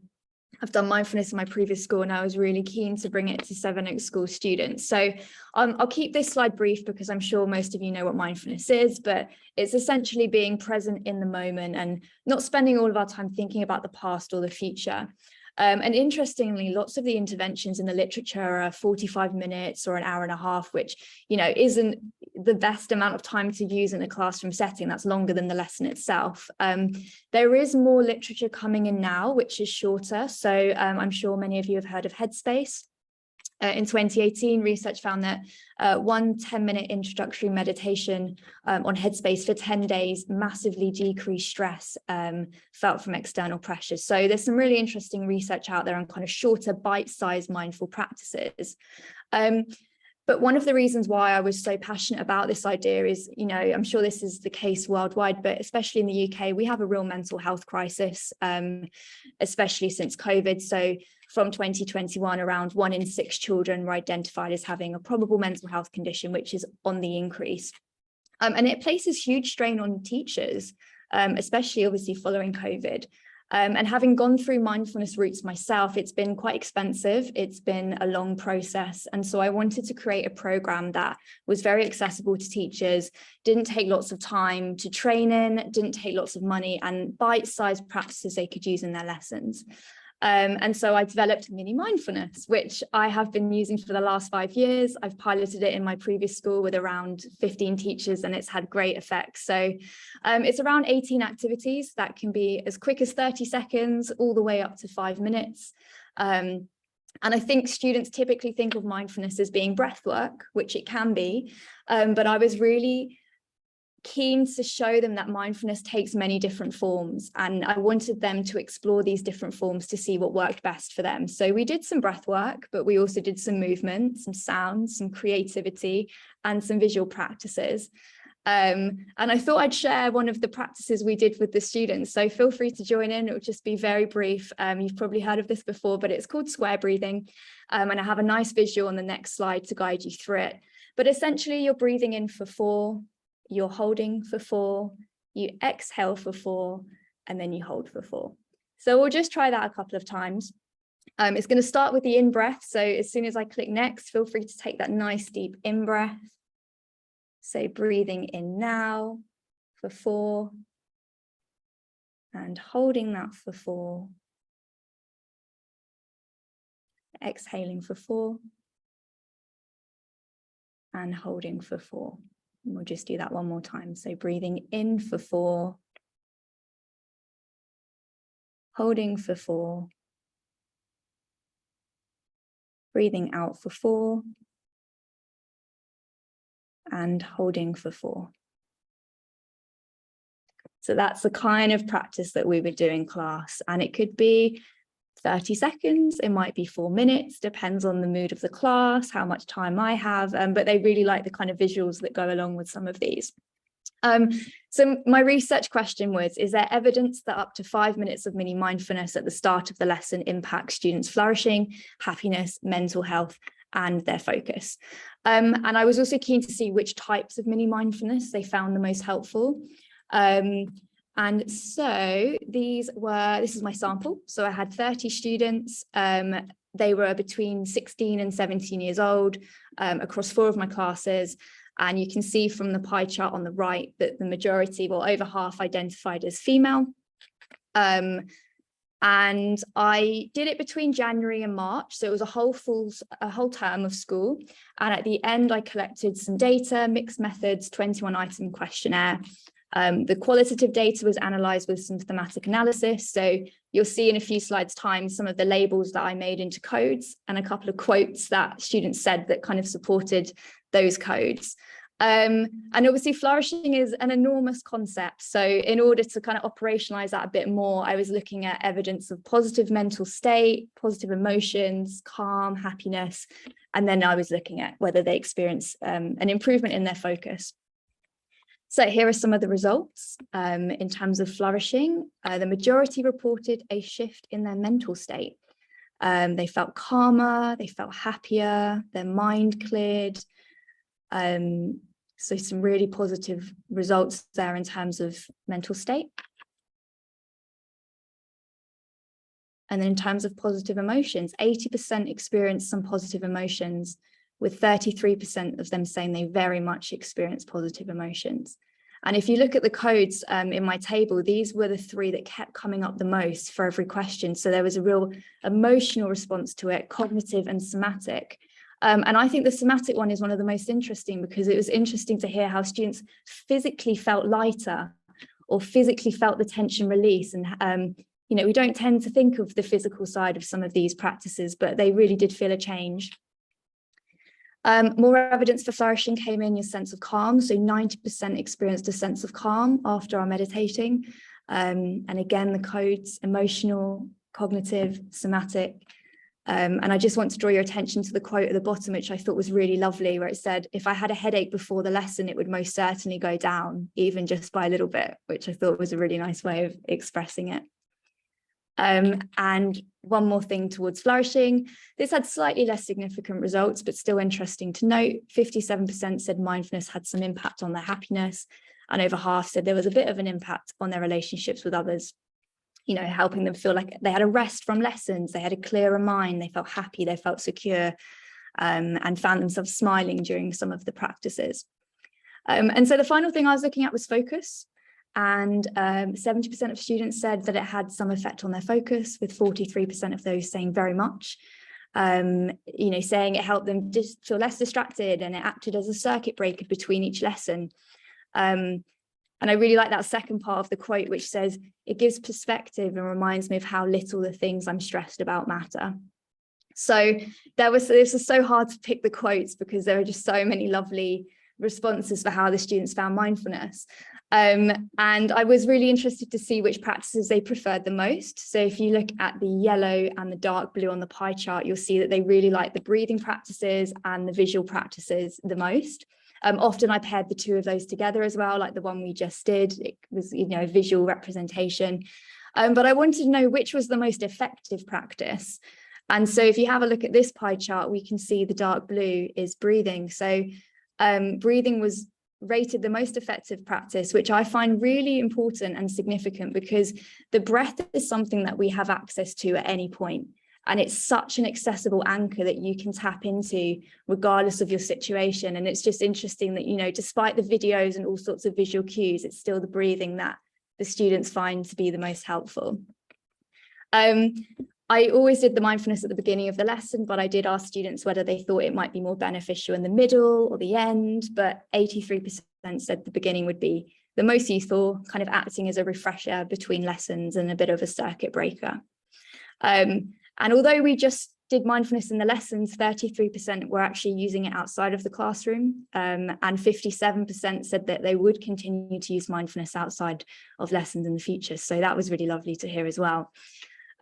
I've done mindfulness in my previous school and I was really keen to bring it to Seven Oaks School students. So I'll keep this slide brief because I'm sure most of you know what mindfulness is, but it's essentially being present in the moment and not spending all of our time thinking about the past or the future. And interestingly, lots of the interventions in the literature are 45 minutes or an hour and a half, which, you know, isn't the best amount of time to use in a classroom setting. That's longer than the lesson itself. There is more literature coming in now, which is shorter. So I'm sure many of you have heard of Headspace. In 2018, research found that one 10-minute introductory meditation on Headspace for 10 days massively decreased stress felt from external pressures. So there's some really interesting research out there on kind of shorter bite-sized mindful practices. But one of the reasons why I was so passionate about this idea is, you know, I'm sure this is the case worldwide, but especially in the UK, we have a real mental health crisis, especially since COVID. So from 2021, around 1 in 6 children were identified as having a probable mental health condition, which is on the increase. And it places huge strain on teachers, especially obviously following COVID. And having gone through mindfulness routes myself, it's been quite expensive. It's been a long process. And so I wanted to create a program that was very accessible to teachers, didn't take lots of time to train in, didn't take lots of money, and bite-sized practices they could use in their lessons. And so I developed mini mindfulness, which I have been using for the last 5 years. I've piloted it in my previous school with around 15 teachers, and it's had great effects. So it's around 18 activities that can be as quick as 30 seconds all the way up to 5 minutes. And I think students typically think of mindfulness as being breath work, which it can be, but I was really keen to show them that mindfulness takes many different forms, and I wanted them to explore these different forms to see what worked best for them. So we did some breath work, but we also did some movement, some sounds, some creativity, and some visual practices. And I thought I'd share one of the practices we did with the students, so feel free to join in. It will just be very brief. You've probably heard of this before, but it's called square breathing, and I have a nice visual on the next slide to guide you through it. But essentially you're breathing in for 4, you're holding for 4, you exhale for 4, and then you hold for 4. So we'll just try that a couple of times. It's going to start with the in breath. So as soon as I click next, feel free to take that nice deep in breath. So breathing in now for 4, and holding that for 4. Exhaling for 4, and holding for 4. And we'll just do that one more time. So breathing in for 4, holding for 4, breathing out for 4, and holding for 4. So that's the kind of practice that we would do in class, and it could be 30 seconds, it might be 4 minutes, depends on the mood of the class, how much time I have, but they really like the kind of visuals that go along with some of these. So my research question was, is there evidence that up to 5 minutes of mini mindfulness at the start of the lesson impacts students' flourishing, happiness, mental health, and their focus? And I was also keen to see which types of mini mindfulness they found the most helpful. And so this is my sample. So I had 30 students. They were between 16 and 17 years old across 4 of my classes. And you can see from the pie chart on the right that the majority, well, over half identified as female. And I did it between January and March. So it was a whole term of school. And at the end, I collected some data, mixed methods, 21 item questionnaire. The qualitative data was analysed with some thematic analysis. So you'll see in a few slides' time some of the labels that I made into codes and a couple of quotes that students said that kind of supported those codes. And obviously flourishing is an enormous concept. So in order to kind of operationalize that a bit more, I was looking at evidence of positive mental state, positive emotions, calm, happiness, and then I was looking at whether they experience an improvement in their focus. So here are some of the results in terms of flourishing. The majority reported a shift in their mental state. They felt calmer, they felt happier, their mind cleared. So some really positive results there in terms of mental state. And then in terms of positive emotions, 80% experienced some positive emotions, with 33% of them saying they very much experience positive emotions. And if you look at the codes in my table, these were the three that kept coming up the most for every question. So there was a real emotional response to it, cognitive and somatic. And I think the somatic one is one of the most interesting, because it was interesting to hear how students physically felt lighter or physically felt the tension release. And, you know, we don't tend to think of the physical side of some of these practices, but they really did feel a change. More evidence for flourishing came in your sense of calm. So 90% experienced a sense of calm after our meditating. And again, the codes, emotional, cognitive, somatic. And I just want to draw your attention to the quote at the bottom, which I thought was really lovely, where it said, if I had a headache before the lesson, it would most certainly go down, even just by a little bit, which I thought was a really nice way of expressing it. And one more thing towards flourishing, this had slightly less significant results, but still interesting to note. 57% said mindfulness had some impact on their happiness, and over half said there was a bit of an impact on their relationships with others, you know, helping them feel like they had a rest from lessons, they had a clearer mind, they felt happy, they felt secure, and found themselves smiling during some of the practices. And so the final thing I was looking at was focus. And 70% of students said that it had some effect on their focus, with 43% of those saying very much, you know, saying it helped them just feel less distracted, and it acted as a circuit breaker between each lesson. And I really like that second part of the quote, which says, it gives perspective and reminds me of how little the things I'm stressed about matter. So this was so hard to pick the quotes, because there are just so many lovely responses for how the students found mindfulness. And I was really interested to see which practices they preferred the most. So if you look at the yellow and the dark blue on the pie chart, you'll see that they really like the breathing practices and the visual practices the most. Often I paired the two of those together as well, like the one we just did. It was, you know, a visual representation. But I wanted to know which was the most effective practice. And so if you have a look at this pie chart, we can see the dark blue is breathing. So breathing was rated the most effective practice, which I find really important and significant, because the breath is something that we have access to at any point. And it's such an accessible anchor that you can tap into regardless of your situation. And it's just interesting that, you know, despite the videos and all sorts of visual cues, it's still the breathing that the students find to be the most helpful. I always did the mindfulness at the beginning of the lesson, but I did ask students whether they thought it might be more beneficial in the middle or the end, but 83% said the beginning would be the most useful, kind of acting as a refresher between lessons and a bit of a circuit breaker. And although we just did mindfulness in the lessons, 33% were actually using it outside of the classroom, and 57% said that they would continue to use mindfulness outside of lessons in the future. So that was really lovely to hear as well.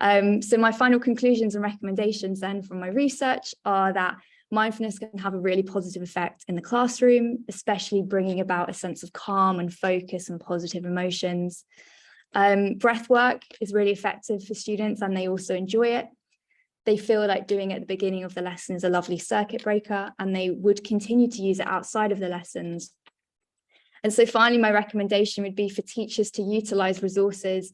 So my final conclusions and recommendations then from my research are that mindfulness can have a really positive effect in the classroom, especially bringing about a sense of calm and focus and positive emotions. Breath work is really effective for students, and they also enjoy it. They feel like doing it at the beginning of the lesson is a lovely circuit breaker, and they would continue to use it outside of the lessons. And so finally, my recommendation would be for teachers to utilize resources,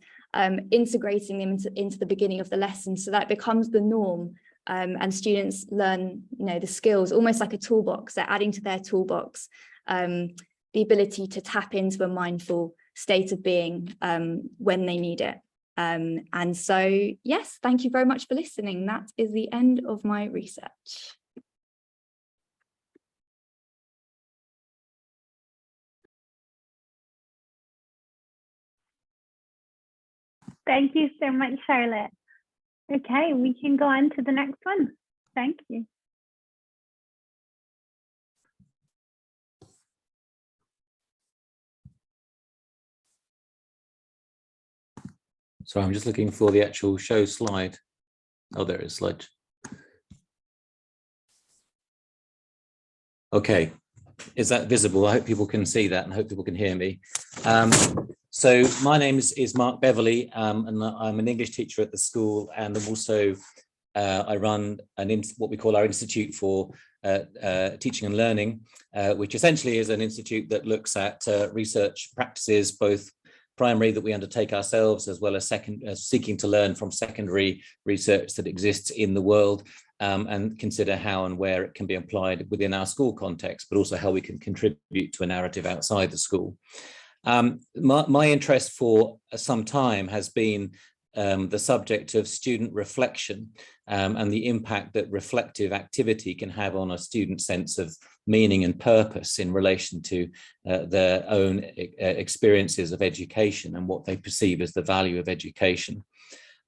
integrating them into the beginning of the lesson, so that it becomes the norm, and students learn, you know, the skills, almost like a toolbox. They're adding to their toolbox the ability to tap into a mindful state of being when they need it. And so, yes, thank you very much for listening. That is the end of my research. Thank you so much, Charlotte. Okay, we can go on to the next one. Thank you. So I'm just looking for the actual show slide. Oh, there is slide. Okay, is that visible? I hope people can see that and I hope people can hear me. So my name is Mark Beverley, and I'm an English teacher at the school, and I'm also I run what we call our Institute for Teaching and Learning, which essentially is an institute that looks at research practices, both primary that we undertake ourselves, as well as seeking to learn from secondary research that exists in the world, and consider how and where it can be applied within our school context, but also how we can contribute to a narrative outside the school. My interest for some time has been the subject of student reflection, and the impact that reflective activity can have on a student's sense of meaning and purpose in relation to their own experiences of education and what they perceive as the value of education.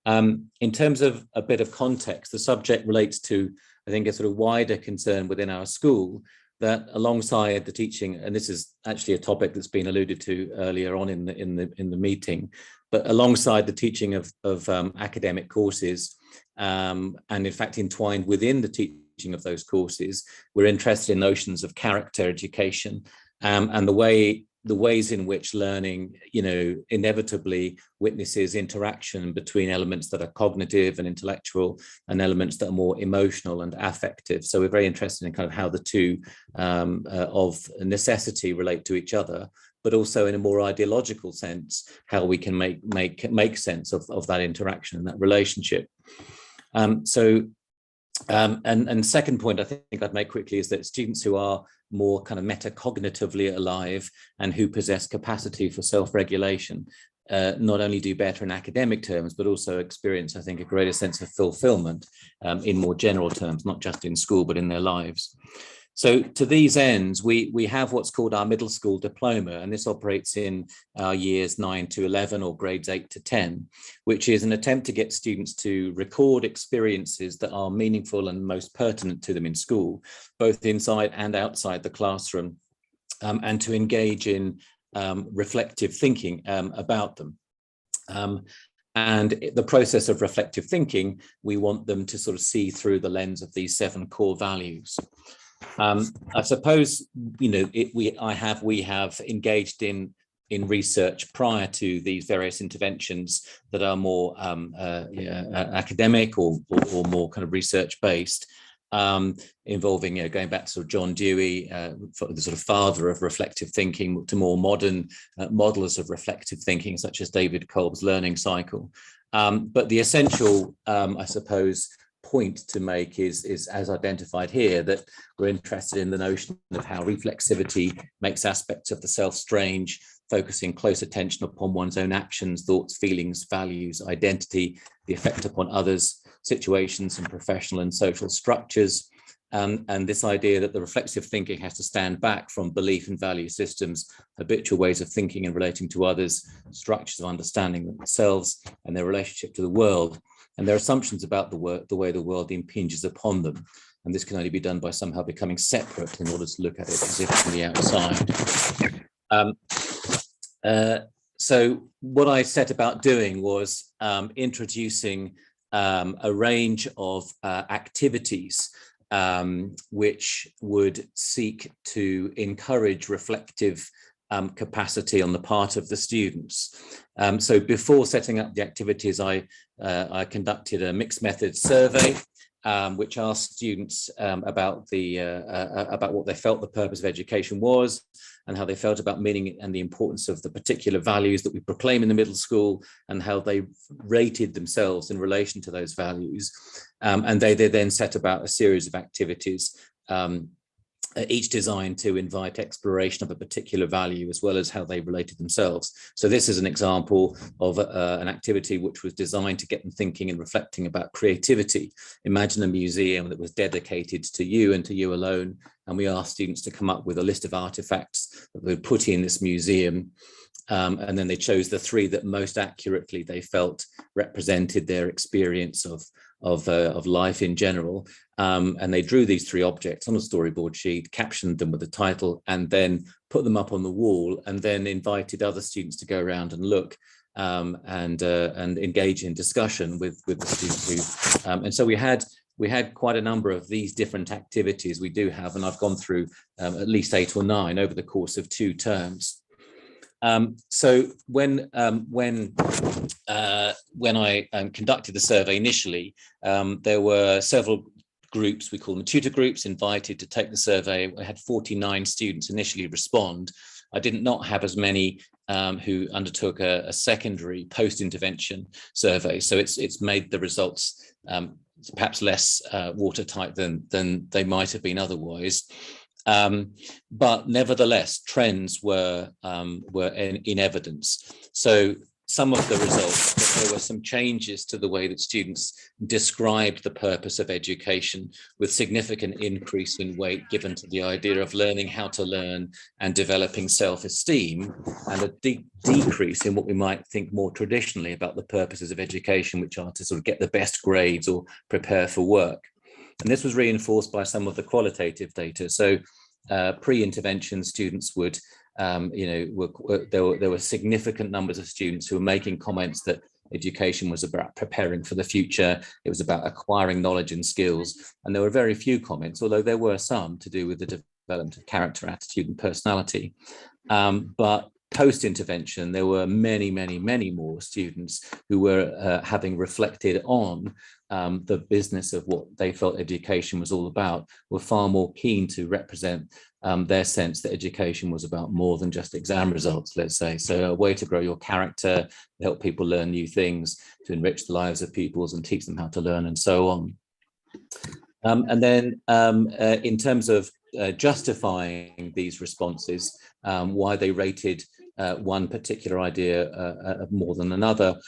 In terms of a bit of context, the subject relates to, I think, a sort of wider concern within our school, that alongside the teaching, and this is actually a topic that's been alluded to earlier on in the meeting, but alongside the teaching of academic courses, and in fact entwined within the teaching of those courses, we're interested in notions of character education, and the ways in which learning, inevitably witnesses interaction between elements that are cognitive and intellectual and elements that are more emotional and affective. So we're very interested in kind of how the two of necessity relate to each other, but also in a more ideological sense, how we can make sense of that interaction and that relationship. And second point I think I'd make quickly is that students who are more kind of metacognitively alive and who possess capacity for self-regulation not only do better in academic terms, but also experience, I think, a greater sense of fulfillment in more general terms, not just in school, but in their lives. So to these ends, we have what's called our middle school diploma, and this operates in our years 9 to 11 or grades 8 to 10, which is an attempt to get students to record experiences that are meaningful and most pertinent to them in school, both inside and outside the classroom, and to engage in reflective thinking about them. And the process of reflective thinking, we want them to sort of see through the lens of these 7 core values. I suppose, we have engaged in research prior to these various interventions that are more academic or more kind of research based, involving, going back to sort of John Dewey, the sort of father of reflective thinking, to more modern modelers of reflective thinking, such as David Kolb's learning cycle. But the essential, I suppose, point to make is as identified here, that we're interested in the notion of how reflexivity makes aspects of the self strange, focusing close attention upon one's own actions, thoughts, feelings, values, identity, the effect upon others, situations, and professional and social structures. And this idea that the reflexive thinking has to stand back from belief and value systems, habitual ways of thinking and relating to others, structures of understanding themselves and their relationship to the world, and their assumptions about the way the world impinges upon them. And this can only be done by somehow becoming separate in order to look at it as if from the outside. So what I set about doing was introducing a range of activities which would seek to encourage reflective capacity on the part of the students. So before setting up the activities, I conducted a mixed method survey, which asked students about what they felt the purpose of education was, and how they felt about meaning and the importance of the particular values that we proclaim in the middle school, and how they rated themselves in relation to those values. And they then set about a series of activities, each designed to invite exploration of a particular value, as well as how they related themselves. So this is an example of an activity which was designed to get them thinking and reflecting about creativity. Imagine a museum that was dedicated to you and to you alone, and we asked students to come up with a list of artifacts that they would put in this museum, And then they chose the 3 that most accurately they felt represented their experience of life in general. And they drew these 3 objects on a storyboard sheet, captioned them with a title, and then put them up on the wall, and then invited other students to go around and look and engage in discussion with the students. And so we had quite a number of these different activities we do have, and I've gone through at least 8 or 9 over the course of 2 terms. So when I conducted the survey initially, there were several groups, we call them tutor groups, invited to take the survey. I had 49 students initially respond. I did not have as many who undertook a secondary post-intervention survey. So it's made the results perhaps less watertight than they might have been otherwise. But nevertheless, trends were in evidence. So some of the results, there were some changes to the way that students described the purpose of education, with significant increase in weight given to the idea of learning how to learn and developing self-esteem, and a decrease in what we might think more traditionally about the purposes of education, which are to sort of get the best grades or prepare for work. And this was reinforced by some of the qualitative data. So pre-intervention students would, there were significant numbers of students who were making comments that education was about preparing for the future. It was about acquiring knowledge and skills. And there were very few comments, although there were some to do with the development of character, attitude, and personality. But post-intervention, there were many, many, many more students who were having reflected on the business of what they felt education was all about, were far more keen to represent their sense that education was about more than just exam results, let's say. So a way to grow your character, help people learn new things, to enrich the lives of pupils and teach them how to learn, and so on. And then in terms of justifying these responses, why they rated one particular idea more than another,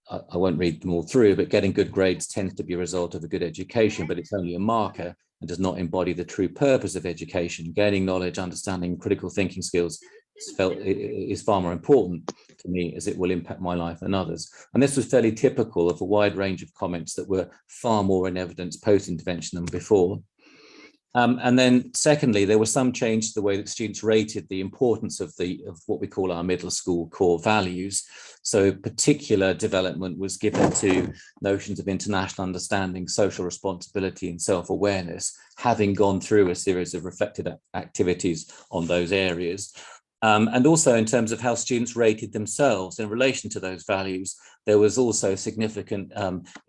I won't read them all through, but getting good grades tends to be a result of a good education, but it's only a marker and does not embody the true purpose of education. Gaining knowledge, understanding, critical thinking skills is far more important to me, as it will impact my life and others. And this was fairly typical of a wide range of comments that were far more in evidence post-intervention than before. And then secondly, there was some change to the way that students rated the importance of what we call our middle school core values. So particular development was given to notions of international understanding, social responsibility, and self-awareness, having gone through a series of reflected activities on those areas. And also in terms of how students rated themselves in relation to those values, there was also a significant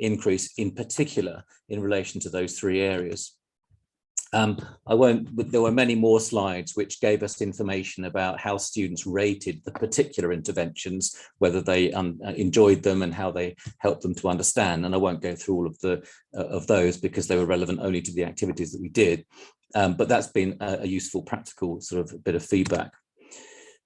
increase in particular in relation to those 3 areas. There were many more slides which gave us information about how students rated the particular interventions, whether they enjoyed them and how they helped them to understand. And I won't go through all of those because they were relevant only to the activities that we did. But that's been a useful practical sort of bit of feedback.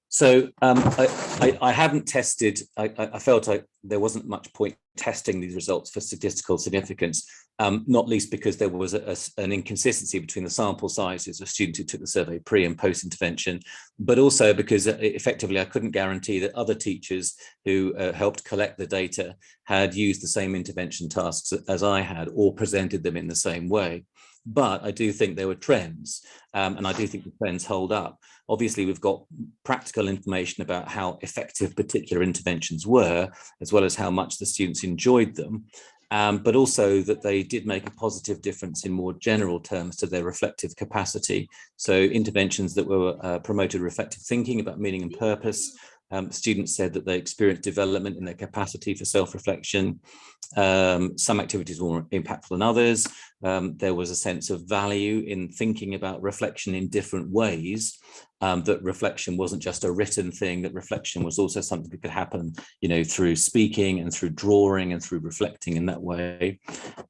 So I haven't tested, I felt there wasn't much point testing these results for statistical significance, not least because there was an inconsistency between the sample sizes of students who took the survey pre and post intervention, but also because effectively I couldn't guarantee that other teachers who helped collect the data had used the same intervention tasks as I had or presented them in the same way. But I do think there were trends, and I do think the trends hold up. Obviously, we've got practical information about how effective particular interventions were, as well as how much the students enjoyed them, but also that they did make a positive difference in more general terms to their reflective capacity. So interventions that were promoted reflective thinking about meaning and purpose. Students said that they experienced development in their capacity for self-reflection. Some activities were more impactful than others. There was a sense of value in thinking about reflection in different ways, that reflection wasn't just a written thing, that reflection was also something that could happen, through speaking and through drawing and through reflecting in that way.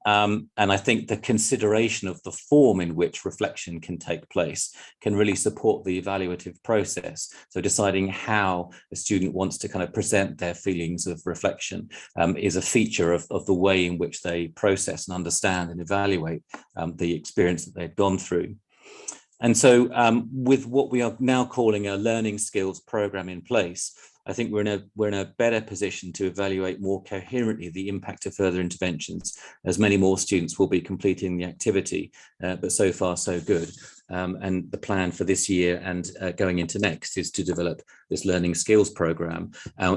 And I think the consideration of the form in which reflection can take place can really support the evaluative process. So deciding how a student wants to kind of present their feelings of reflection is a feature of the way in which they process and understand and evaluate the experience that they've gone through. And so with what we are now calling a learning skills program in place, I think we're in a better position to evaluate more coherently the impact of further interventions, as many more students will be completing the activity, but so far so good. And the plan for this year and going into next is to develop this learning skills program.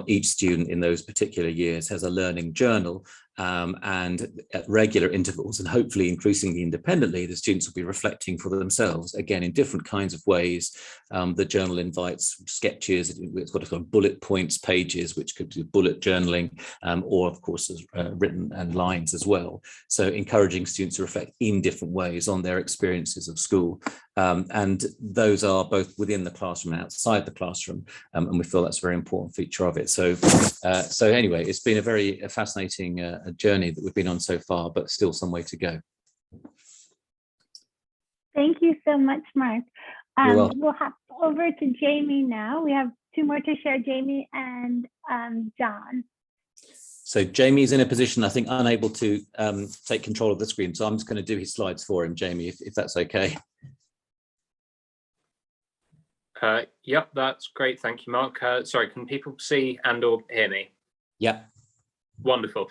Each student in those particular years has a learning journal, and at regular intervals, and hopefully increasingly independently, the students will be reflecting for themselves, again, in different kinds of ways. The journal invites sketches, it's got sort of bullet points pages, which could do bullet journaling, or of course written and lines as well. So encouraging students to reflect in different ways on their experiences of school. And those are both within the classroom and outside the classroom, and we feel that's a very important feature of it. So anyway, it's been a very fascinating journey that we've been on so far, but still some way to go. Thank you so much, Mark. You're welcome. We'll hop over to Jamie now. We have two more to share, Jamie and John. So Jamie's in a position, I think, unable to take control of the screen. So I'm just going to do his slides for him, Jamie, if that's okay. Yep, that's great. Thank you, Mark. Sorry, can people see and or hear me? Yeah. Wonderful.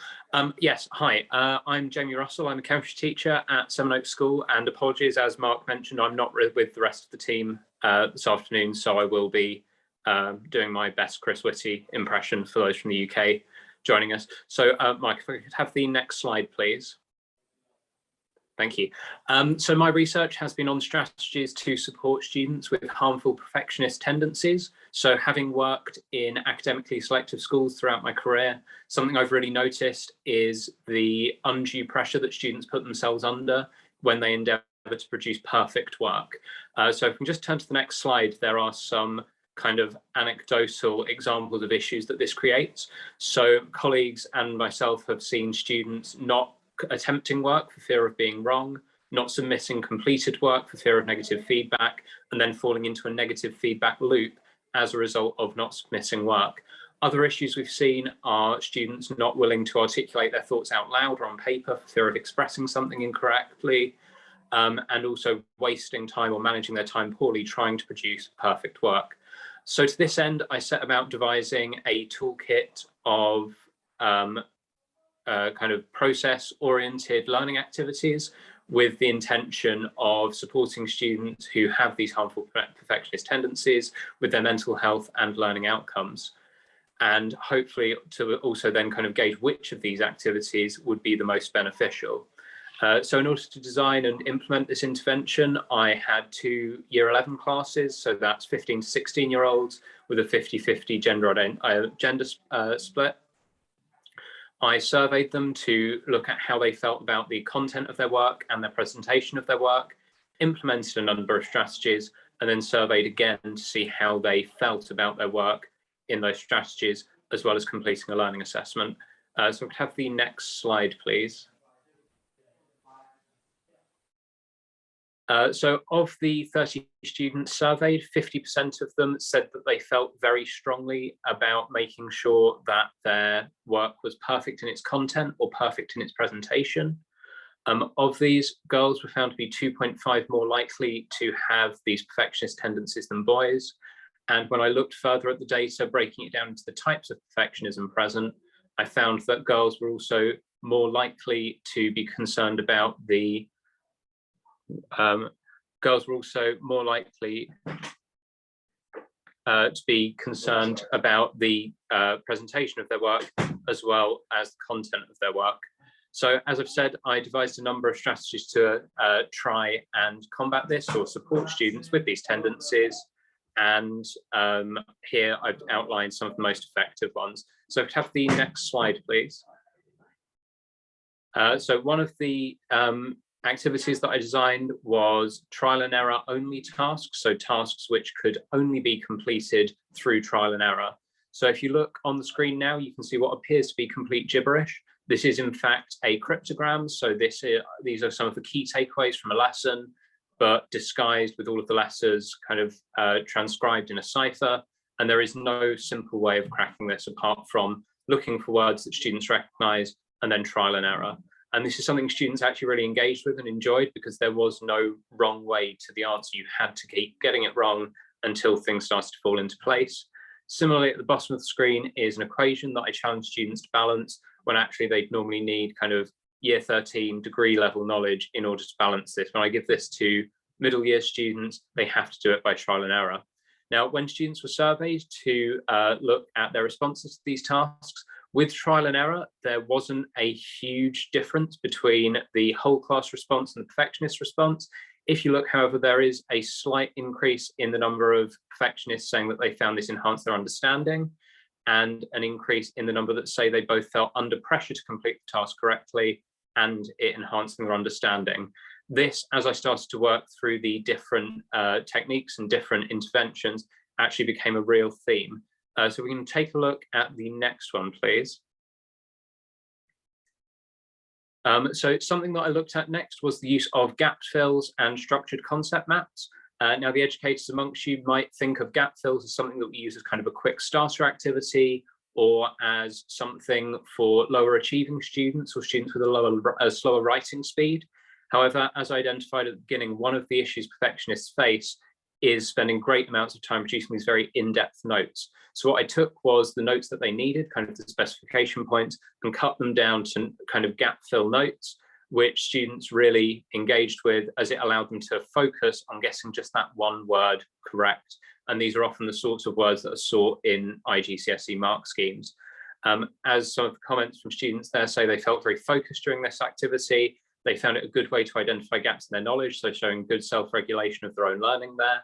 Yes, hi, I'm Jamie Russell. I'm a chemistry teacher at Sevenoaks School, and apologies, as Mark mentioned, I'm not with the rest of the team this afternoon, so I will be doing my best Chris Whitty impression for those from the UK joining us. So Mike, if I could have the next slide, please. Thank you. So my research has been on strategies to support students with harmful perfectionist tendencies. So having worked in academically selective schools throughout my career, something I've really noticed is the undue pressure that students put themselves under when they endeavour to produce perfect work. So if we can just turn to the next slide, there are some kind of anecdotal examples of issues that this creates. So colleagues and myself have seen students not attempting work for fear of being wrong, not submitting completed work for fear of negative feedback, and then falling into a negative feedback loop as a result of not submitting work. Other issues we've seen are students not willing to articulate their thoughts out loud or on paper for fear of expressing something incorrectly, and also wasting time or managing their time poorly trying to produce perfect work. So to this end, I set about devising a toolkit of kind of process-oriented learning activities with the intention of supporting students who have these harmful perfectionist tendencies with their mental health and learning outcomes. And hopefully to also then kind of gauge which of these activities would be the most beneficial. So in order to design and implement this intervention, I had 2 year 11 classes, so that's 15 to 16-year-olds with a 50-50 gender split. I surveyed them to look at how they felt about the content of their work and their presentation of their work, implemented a number of strategies, and then surveyed again to see how they felt about their work in those strategies, as well as completing a learning assessment. So we could have the next slide, please. So of the 30 students surveyed, 50% of them said that they felt very strongly about making sure that their work was perfect in its content or perfect in its presentation. Of these, girls were found to be 2.5 more likely to have these perfectionist tendencies than boys. And when I looked further at the data, breaking it down into the types of perfectionism present, I found that girls were also more likely to be concerned about the girls were also more likely to be concerned about the presentation of their work as well as the content of their work. So as I've said, I devised a number of strategies to try and combat this or support students with these tendencies. And here I've outlined some of the most effective ones. So if we have the next slide, please. So one of the activities that I designed was trial and error only tasks, so tasks which could only be completed through trial and error. So if you look on the screen now, you can see what appears to be complete gibberish. This is in fact a cryptogram, so these are some of the key takeaways from a lesson, but disguised with all of the letters kind of transcribed in a cipher. And there is no simple way of cracking this apart from looking for words that students recognize and then trial and error. And this is something students actually really engaged with and enjoyed, because there was no wrong way to the answer. You had to keep getting it wrong until things started to fall into place. Similarly, at the bottom of the screen is an equation that I challenge students to balance, when actually they'd normally need kind of year 13 degree level knowledge in order to balance this. When I give this to middle year students, they have to do it by trial and error. Now, when students were surveyed to look at their responses to these tasks, with trial and error, there wasn't a huge difference between the whole class response and the perfectionist response. If you look, however, there is a slight increase in the number of perfectionists saying that they found this enhanced their understanding, and an increase in the number that say they both felt under pressure to complete the task correctly and it enhancing their understanding. This, as I started to work through the different techniques and different interventions, actually became a real theme. So we can take a look at the next one, please. So something that I looked at next was the use of gap fills and structured concept maps. Now, the educators amongst you might think of gap fills as something that we use as kind of a quick starter activity, or as something for lower achieving students or students with a slower writing speed. However, as I identified at the beginning, one of the issues perfectionists face is spending great amounts of time producing these very in-depth notes. So what I took was the notes that they needed, kind of the specification points, and cut them down to kind of gap fill notes, which students really engaged with, as it allowed them to focus on getting just that one word correct. And these are often the sorts of words that are sought in IGCSE mark schemes. As some of the comments from students there say, they felt very focused during this activity. They found it a good way to identify gaps in their knowledge, so showing good self-regulation of their own learning there.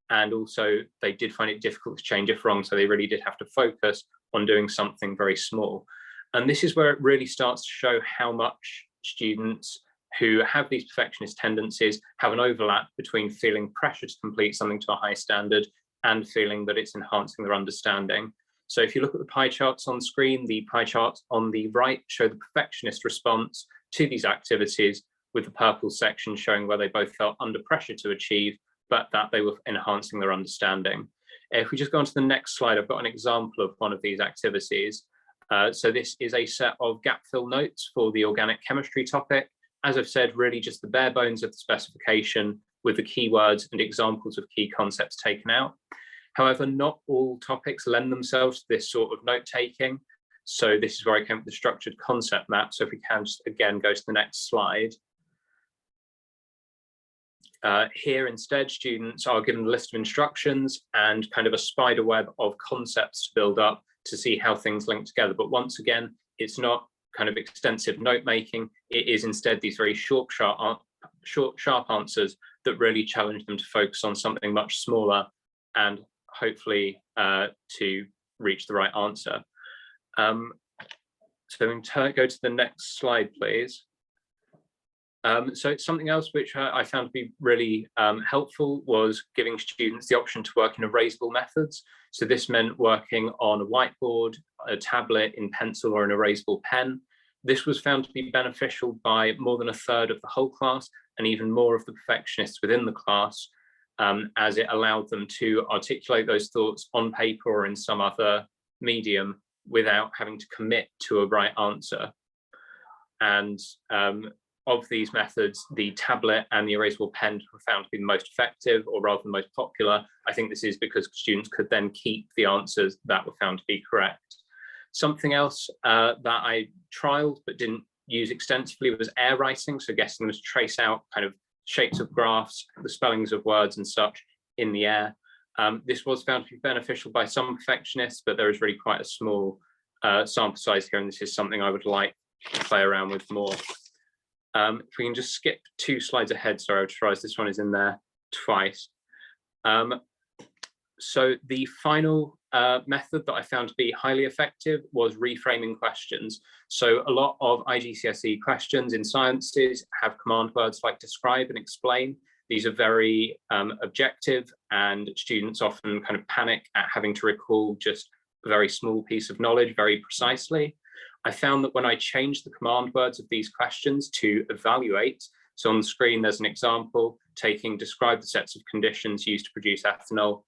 And also they did find it difficult to change if wrong, so they really did have to focus on doing something very small. And this is where it really starts to show how much students who have these perfectionist tendencies have an overlap between feeling pressure to complete something to a high standard and feeling that it's enhancing their understanding. So if you look at the pie charts on screen, the pie charts on the right show the perfectionist response to these activities, with the purple section showing where they both felt under pressure to achieve, but that they were enhancing their understanding. If we just go on to the next slide, I've got an example of one of these activities. So this is a set of gap fill notes for the organic chemistry topic. As I've said, really just the bare bones of the specification with the keywords and examples of key concepts taken out. However, not all topics lend themselves to this sort of note taking. So this is where I came up with the structured concept map. So if we can just again go to the next slide. Here instead, students are given a list of instructions and kind of a spider web of concepts to build up to see how things link together. But once again, it's not kind of extensive note making. It is instead these very short, sharp answers that really challenge them to focus on something much smaller and hopefully to reach the right answer. So we can go to the next slide, please. So something else which I found to be really helpful was giving students the option to work in erasable methods. So this meant working on a whiteboard, a tablet, in pencil, or an erasable pen. This was found to be beneficial by more than a third of the whole class, and even more of the perfectionists within the class, as it allowed them to articulate those thoughts on paper or in some other medium without having to commit to a right answer. And of these methods, the tablet and the erasable pen were found to be the most effective, or rather the most popular. I think this is because students could then keep the answers that were found to be correct. Something else that I trialed but didn't use extensively was air writing, so getting them to trace out kind of shapes of graphs, the spellings of words and such in the air. This was found to be beneficial by some perfectionists, but there is really quite a small sample size here, and this is something I would like to play around with more. If we can just skip 2 slides ahead, sorry, I've tried, this one is in there twice. So the final method that I found to be highly effective was reframing questions. So a lot of IGCSE questions in sciences have command words like describe and explain. These are very objective, and students often kind of panic at having to recall just a very small piece of knowledge very precisely. I found that when I changed the command words of these questions to evaluate, so on the screen there's an example, taking describe the sets of conditions used to produce ethanol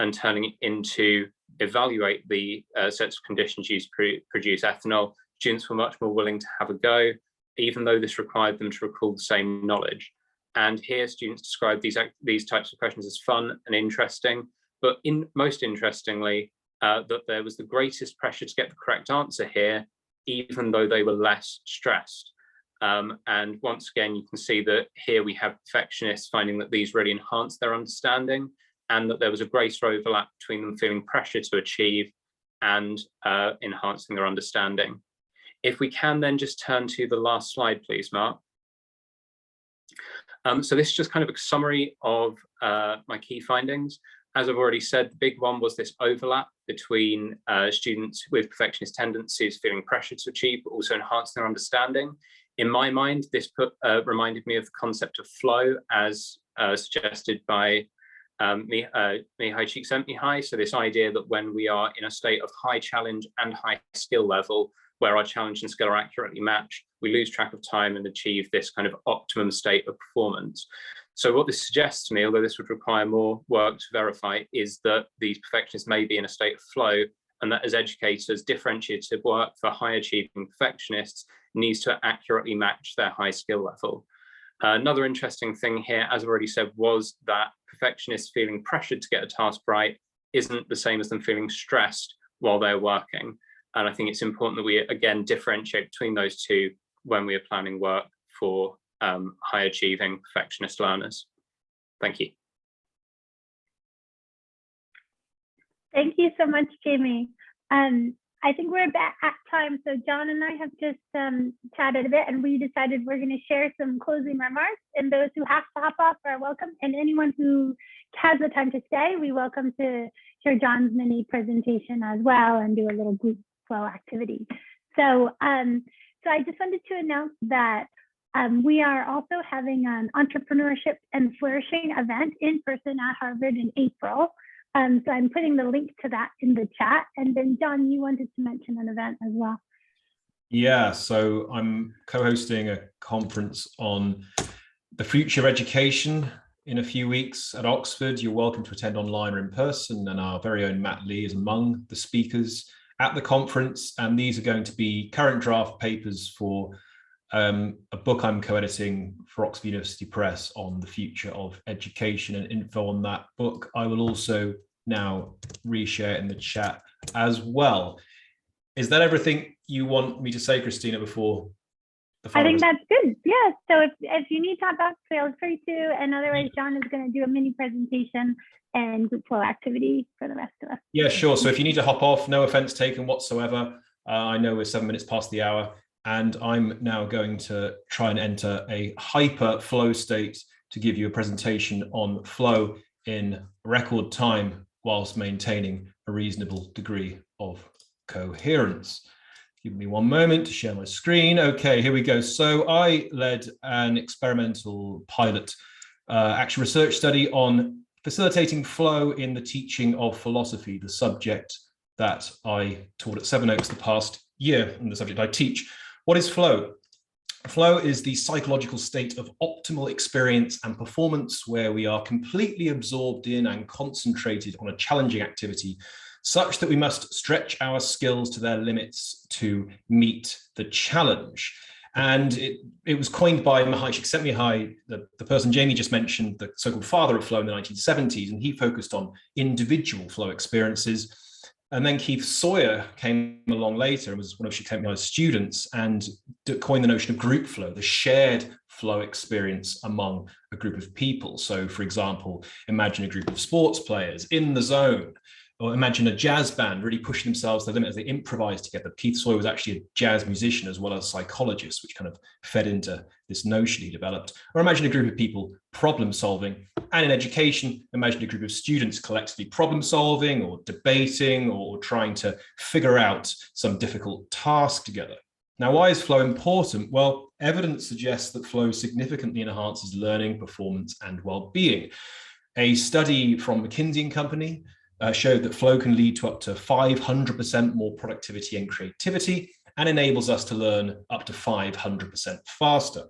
and turning it into evaluate the sets of conditions used to produce ethanol, students were much more willing to have a go. even though this required them to recall the same knowledge. And here students describe these types of questions as fun and interesting, but most interestingly, that there was the greatest pressure to get the correct answer here, even though they were less stressed. And once again, you can see that here we have perfectionists finding that these really enhanced their understanding, and that there was a greater overlap between them feeling pressure to achieve and enhancing their understanding. If we can then just turn to the last slide, please, Mark. So this is just kind of a summary of my key findings. As I've already said, the big one was this overlap between students with perfectionist tendencies feeling pressure to achieve, but also enhance their understanding. In my mind, this reminded me of the concept of flow as suggested by Mihai Csikszentmihalyi. So this idea that when we are in a state of high challenge and high skill level, where our challenge and skill are accurately matched, we lose track of time and achieve this kind of optimum state of performance. So what this suggests to me, although this would require more work to verify, is that these perfectionists may be in a state of flow, and that as educators, differentiated work for high achieving perfectionists needs to accurately match their high skill level. Another interesting thing here, as I've already said, was that perfectionists feeling pressured to get a task right isn't the same as them feeling stressed while they're working. And I think it's important that we, again, differentiate between those two when we are planning work for high achieving perfectionist learners. Thank you. Thank you so much, Jamie. I think we're back at time. So John and I have just chatted a bit, and we decided we're going to share some closing remarks, and those who have to hop off are welcome. And anyone who has the time to stay, we welcome to share John's mini presentation as well and do a little group flow activity. So, so I just wanted to announce that we are also having an entrepreneurship and flourishing event in person at Harvard in April. So I'm putting the link to that in the chat. And then John, you wanted to mention an event as well. Yeah, so I'm co-hosting a conference on the future of education in a few weeks at Oxford. You're welcome to attend online or in person, and our very own Matt Lee is among the speakers at the conference. And these are going to be current draft papers for a book I'm co-editing for Oxford University Press on the future of education, and info on that book I will also now reshare in the chat as well. Is that everything you want me to say, Christina, before the final? I think that's good. Yeah. So if you need to talk about, feel free to, and otherwise John is going to do a mini presentation and group flow activity for the rest of us. Yeah, sure. So if you need to hop off, no offense taken whatsoever. I know we're 7 minutes past the hour, and I'm now going to try and enter a hyper flow state to give you a presentation on flow in record time whilst maintaining a reasonable degree of coherence. Give me one moment to share my screen. Okay, here we go. So I led an experimental pilot actual research study on facilitating flow in the teaching of philosophy, the subject that I taught at Sevenoaks the past year, and the subject I teach. What is flow? Flow is the psychological state of optimal experience and performance where we are completely absorbed in and concentrated on a challenging activity, such that we must stretch our skills to their limits to meet the challenge. And it was coined by Mihai Csikszentmihalyi, the person Jamie just mentioned, the so-called father of flow in the 1970s, and he focused on individual flow experiences. And then Keith Sawyer came along later and was one of Csikszentmihalyi's students and coined the notion of group flow, the shared flow experience among a group of people. So, for example, imagine a group of sports players in the zone, or imagine a jazz band really pushing themselves to the limit as they improvise together. Keith Sawyer was actually a jazz musician as well as a psychologist, which kind of fed into this notion he developed. Or imagine a group of people problem solving. And in education, imagine a group of students collectively problem solving or debating or trying to figure out some difficult task together. Now, why is flow important? Well, evidence suggests that flow significantly enhances learning, performance, and well-being. A study from McKinsey & Company showed that flow can lead to up to 500% more productivity and creativity, and enables us to learn up to 500% faster.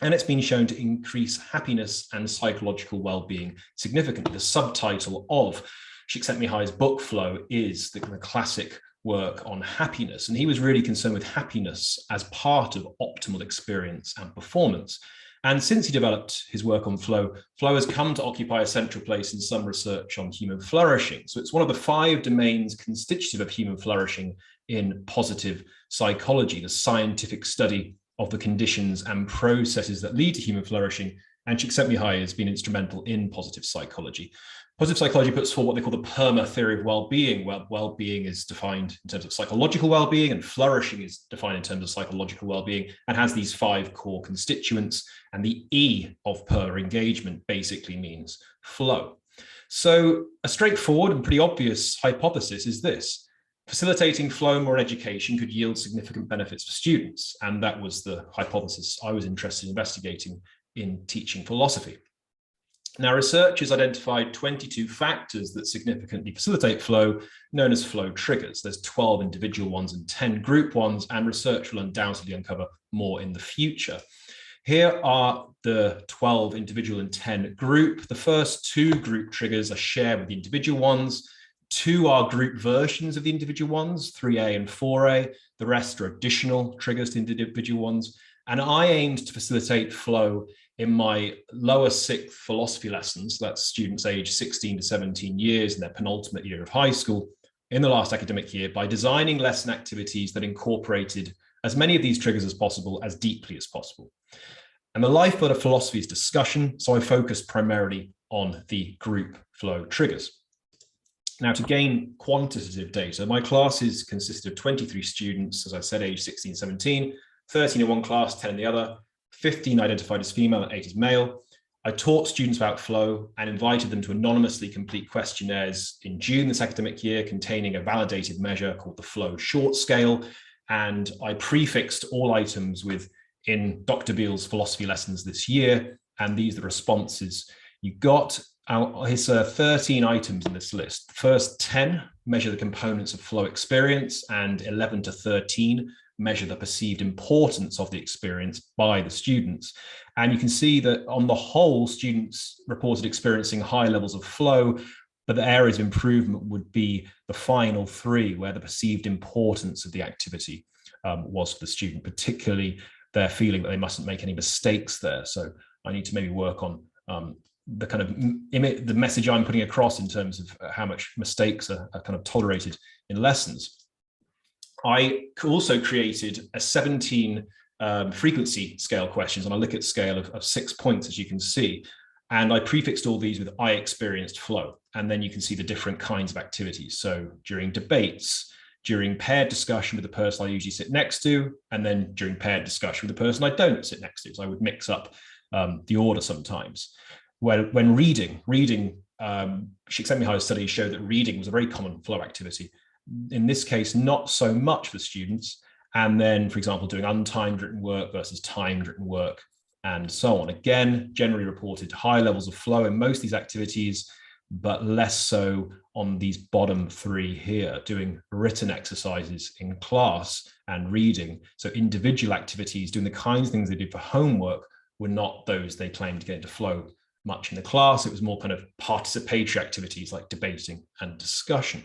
And it's been shown to increase happiness and psychological well-being significantly. The subtitle of Csikszentmihalyi's book Flow is the classic work on happiness, and he was really concerned with happiness as part of optimal experience and performance. And since he developed his work on flow, flow has come to occupy a central place in some research on human flourishing. So it's one of the 5 domains constitutive of human flourishing in positive psychology, the scientific study of the conditions and processes that lead to human flourishing. And Csikszentmihalyi has been instrumental in positive psychology. Positive psychology puts forward what they call the PERMA theory of well-being, where well-being is defined in terms of psychological well-being, and flourishing is defined in terms of psychological well-being, and has these 5 core constituents. And the E of PER, engagement, basically means flow. So a straightforward and pretty obvious hypothesis is this: facilitating flow more education could yield significant benefits for students. And that was the hypothesis I was interested in investigating in teaching philosophy. Now, research has identified 22 factors that significantly facilitate flow, known as flow triggers. There's 12 individual ones and 10 group ones, and research will undoubtedly uncover more in the future. Here are the 12 individual and 10 group. The first 2 group triggers are shared with the individual ones. 2 are group versions of the individual ones, 3A and 4A. The rest are additional triggers to the individual ones. And I aimed to facilitate flow in my lower 6th philosophy lessons, that's students aged 16 to 17 years in their penultimate year of high school, in the last academic year, by designing lesson activities that incorporated as many of these triggers as possible, as deeply as possible. And the lifeblood of philosophy is discussion, so I focused primarily on the group flow triggers. Now, to gain quantitative data, my classes consisted of 23 students, as I said, aged 16, 17, 13 in one class, 10 in the other, 15 identified as female and 8 as male. I taught students about flow and invited them to anonymously complete questionnaires in June this academic year containing a validated measure called the flow short scale. And I prefixed all items in Dr. Beale's philosophy lessons this year. And these are the responses you got. Here's 13 items in this list. The first 10 measure the components of flow experience, and 11 to 13 measure the perceived importance of the experience by the students. And you can see that on the whole, students reported experiencing high levels of flow, but the areas of improvement would be the final 3, where the perceived importance of the activity was for the student, particularly their feeling that they mustn't make any mistakes there. So I need to maybe work on the kind of the message I'm putting across in terms of how much mistakes are kind of tolerated in lessons. I also created a 17 frequency scale questions on a Likert scale of 6 points, as you can see. And I prefixed all these with I experienced flow. And then you can see the different kinds of activities. So during debates, during paired discussion with the person I usually sit next to, and then during paired discussion with the person I don't sit next to. So I would mix up the order sometimes. When reading, Csikszentmihalyi's studies showed that reading was a very common flow activity. In this case, not so much for students. And then, for example, doing untimed written work versus timed written work, and so on. Again, generally reported high levels of flow in most of these activities, but less so on these bottom 3 here, doing written exercises in class and reading. So individual activities, doing the kinds of things they did for homework, were not those they claimed to get into flow much in the class. It was more kind of participatory activities like debating and discussion.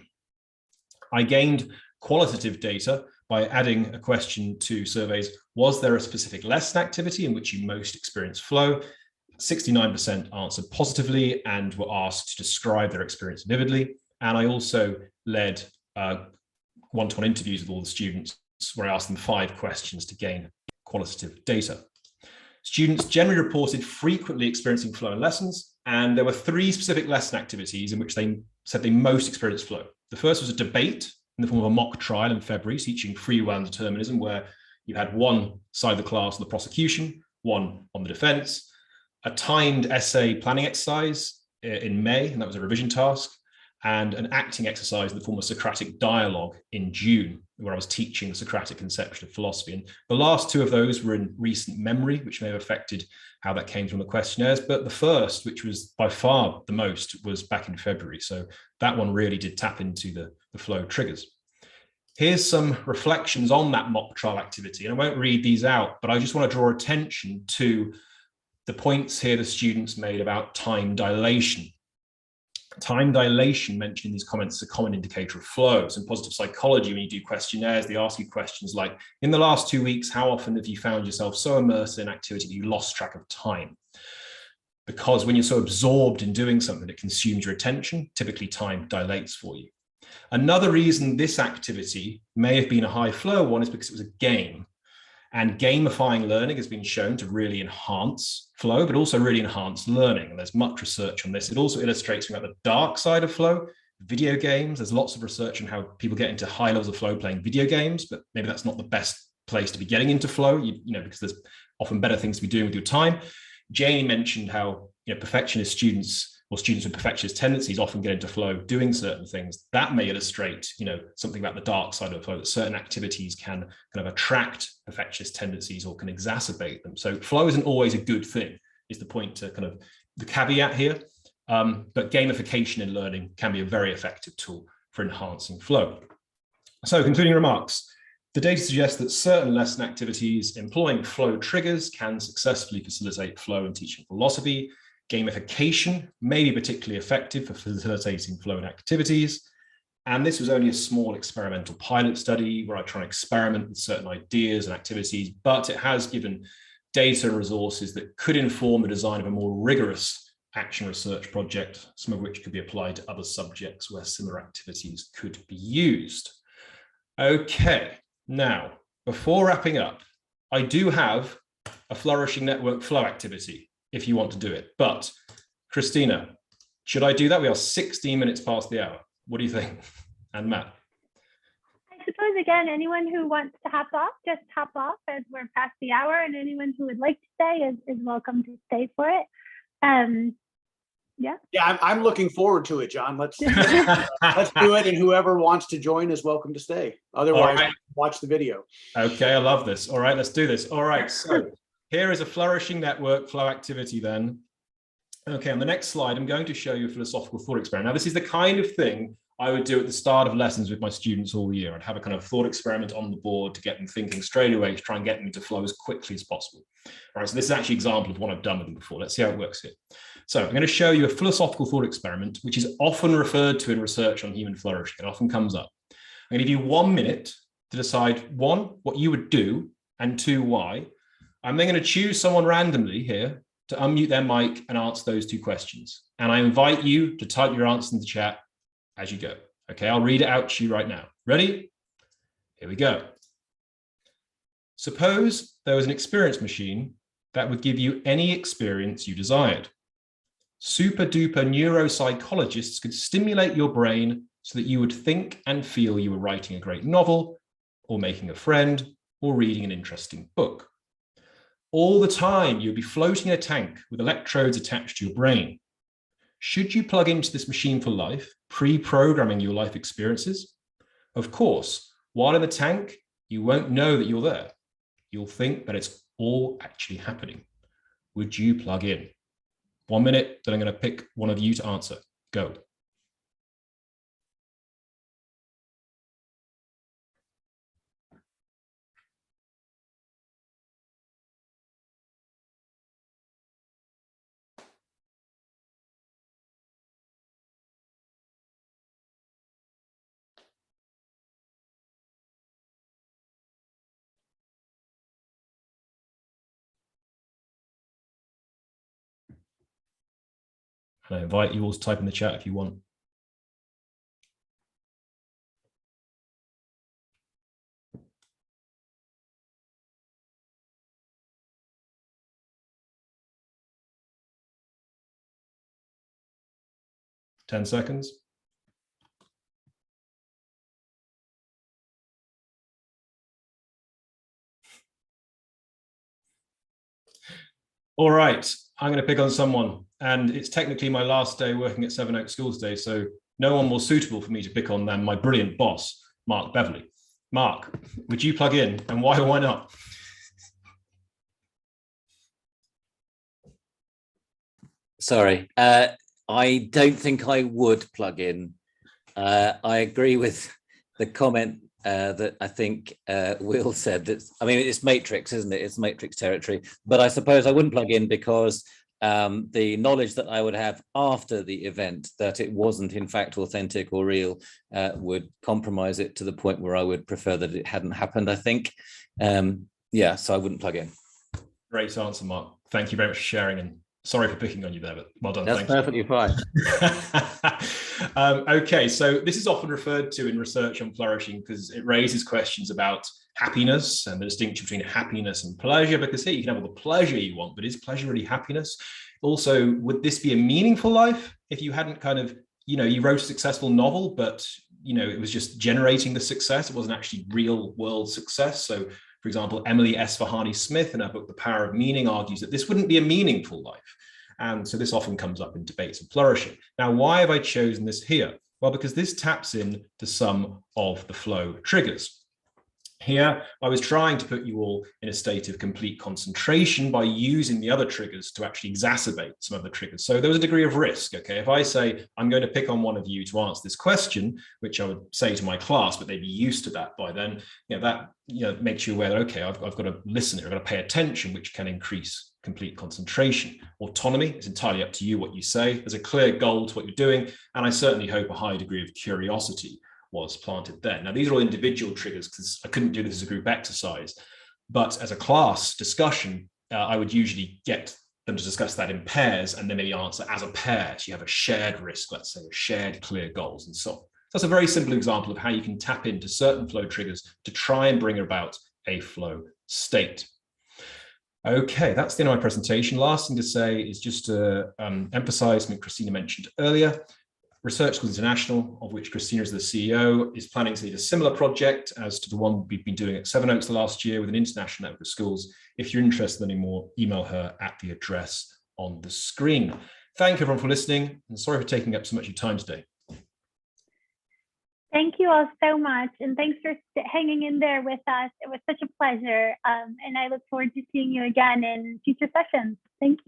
I gained qualitative data by adding a question to surveys. Was there a specific lesson activity in which you most experienced flow? 69% answered positively and were asked to describe their experience vividly. And I also led one-to-one interviews with all the students where I asked them 5 questions to gain qualitative data. Students generally reported frequently experiencing flow in lessons, and there were 3 specific lesson activities in which they said they most experienced flow. The first was a debate in the form of a mock trial in February, teaching free will and determinism, where you had one side of the class on the prosecution, one on the defense, a timed essay planning exercise in May, and that was a revision task, and an acting exercise in the form of Socratic dialogue in June, where I was teaching the Socratic conception of philosophy. And the last 2 of those were in recent memory, which may have affected how that came from the questionnaires. But the first, which was by far the most, was back in February. So that one really did tap into the flow triggers. Here's some reflections on that mock trial activity. And I won't read these out, but I just want to draw attention to the points here the students made about time dilation. Time dilation mentioned in these comments is a common indicator of flow. So in positive psychology, when you do questionnaires, they ask you questions like, in the last 2 weeks, how often have you found yourself so immersed in activity that you lost track of time? Because when you're so absorbed in doing something, it consumes your attention. Typically, time dilates for you. Another reason this activity may have been a high flow one is because it was a game. And gamifying learning has been shown to really enhance flow, but also really enhance learning. And there's much research on this. It also illustrates about the dark side of flow, video games. There's lots of research on how people get into high levels of flow playing video games, but maybe that's not the best place to be getting into flow, you know, because there's often better things to be doing with your time. Janie mentioned how, you know, perfectionist students or students with perfectionist tendencies often get into flow doing certain things. That may illustrate, you know, something about the dark side of flow, that certain activities can kind of attract perfectionist tendencies or can exacerbate them. So flow isn't always a good thing, is the point to kind of the caveat here. But gamification in learning can be a very effective tool for enhancing flow. So concluding remarks. The data suggests that certain lesson activities employing flow triggers can successfully facilitate flow in teaching philosophy. Gamification may be particularly effective for facilitating flow in activities. And this was only a small experimental pilot study where I try and experiment with certain ideas and activities, but it has given data and resources that could inform the design of a more rigorous action research project, some of which could be applied to other subjects where similar activities could be used. Okay, now, before wrapping up, I do have a Flourishing Network flow activity if you want to do it. But Christina, should I do that? We are 16 minutes past the hour. What do you think? And Matt? I suppose, again, anyone who wants to hop off, just hop off as we're past the hour, and anyone who would like to stay is welcome to stay for it. Yeah, I'm looking forward to it, John. Let's do it, and whoever wants to join is welcome to stay. Otherwise, right, watch the video. Okay, I love this. All right, let's do this. All right, so here is a Flourishing Network flow activity then. Okay, on the next slide, I'm going to show you a philosophical thought experiment. Now, this is the kind of thing I would do at the start of lessons with my students all year. I'd have a kind of thought experiment on the board to get them thinking straight away, to try and get them into flow as quickly as possible. All right, so this is actually an example of what I've done with them before. Let's see how it works here. So I'm going to show you a philosophical thought experiment, which is often referred to in research on human flourishing. It often comes up. I'm going to give you 1 minute to decide, 1, what you would do, and 2, why. I'm then going to choose someone randomly here to unmute their mic and answer those 2 questions. And I invite you to type your answer in the chat as you go. Okay, I'll read it out to you right now. Ready? Here we go. Suppose there was an experience machine that would give you any experience you desired. Super duper neuropsychologists could stimulate your brain so that you would think and feel you were writing a great novel, or making a friend, or reading an interesting book. All the time, you'd be floating in a tank with electrodes attached to your brain. Should you plug into this machine for life, pre-programming your life experiences? Of course, while in the tank, you won't know that you're there. You'll think that it's all actually happening. Would you plug in? 1 minute, then I'm going to pick one of you to answer. Go. And I invite you all to type in the chat if you want. Ten seconds. All right, I'm going to pick on someone, and it's technically my last day working at Sevenoaks Schools today, so no one more suitable for me to pick on than my brilliant boss, Mark Beverley. Mark, would you plug in, and why or why not? Sorry, I don't think I would plug in. I agree with the comment that I think Will said, that, I mean, it's Matrix, isn't it? It's Matrix territory. But I suppose I wouldn't plug in because the knowledge that I would have after the event that it wasn't in fact authentic or real would compromise it to the point where I would prefer that it hadn't happened, I think. Yeah, so I wouldn't plug in. Great answer, Mark. Thank you very much for sharing, and sorry for picking on you there, but well done. That's perfectly fine. Okay, so this is often referred to in research on flourishing because it raises questions about happiness and the distinction between happiness and pleasure, because here you can have all the pleasure you want, but is pleasure really happiness? Also, would this be a meaningful life if you hadn't kind of, you wrote a successful novel, but it was just generating the success, it wasn't actually real world success? So for example, Emily Esfahani Smith in her book The Power of Meaning argues that this wouldn't be a meaningful life. And so this often comes up in debates of flourishing. Now, why have I chosen this here? Well, because this taps in to some of the flow triggers. Here, I was trying to put you all in a state of complete concentration by using the other triggers to actually exacerbate some of the triggers. So there was a degree of risk, okay? If I say, I'm going to pick on one of you to answer this question, which I would say to my class, but they'd be used to that by then, that makes you aware that, okay, I've got to listen, I've got to pay attention, which can increase complete concentration. Autonomy is entirely up to you what you say. There's a clear goal to what you're doing, and I certainly hope a high degree of curiosity was planted there. Now, these are all individual triggers because I couldn't do this as a group exercise, but as a class discussion, I would usually get them to discuss that in pairs and then maybe answer as a pair. So you have a shared risk, let's say, a shared clear goals and so on. So that's a very simple example of how you can tap into certain flow triggers to try and bring about a flow state. Okay, that's the end of my presentation. Last thing to say is just to emphasize something Christina mentioned earlier. Research Schools International, of which Christina is the CEO, is planning to lead a similar project as to the one we've been doing at Sevenoaks the last year with an international network of schools. If you're interested in any more, email her at the address on the screen. Thank you everyone for listening, and sorry for taking up so much of your time today. Thank you all so much, and thanks for hanging in there with us. It was such a pleasure, and I look forward to seeing you again in future sessions. Thank you.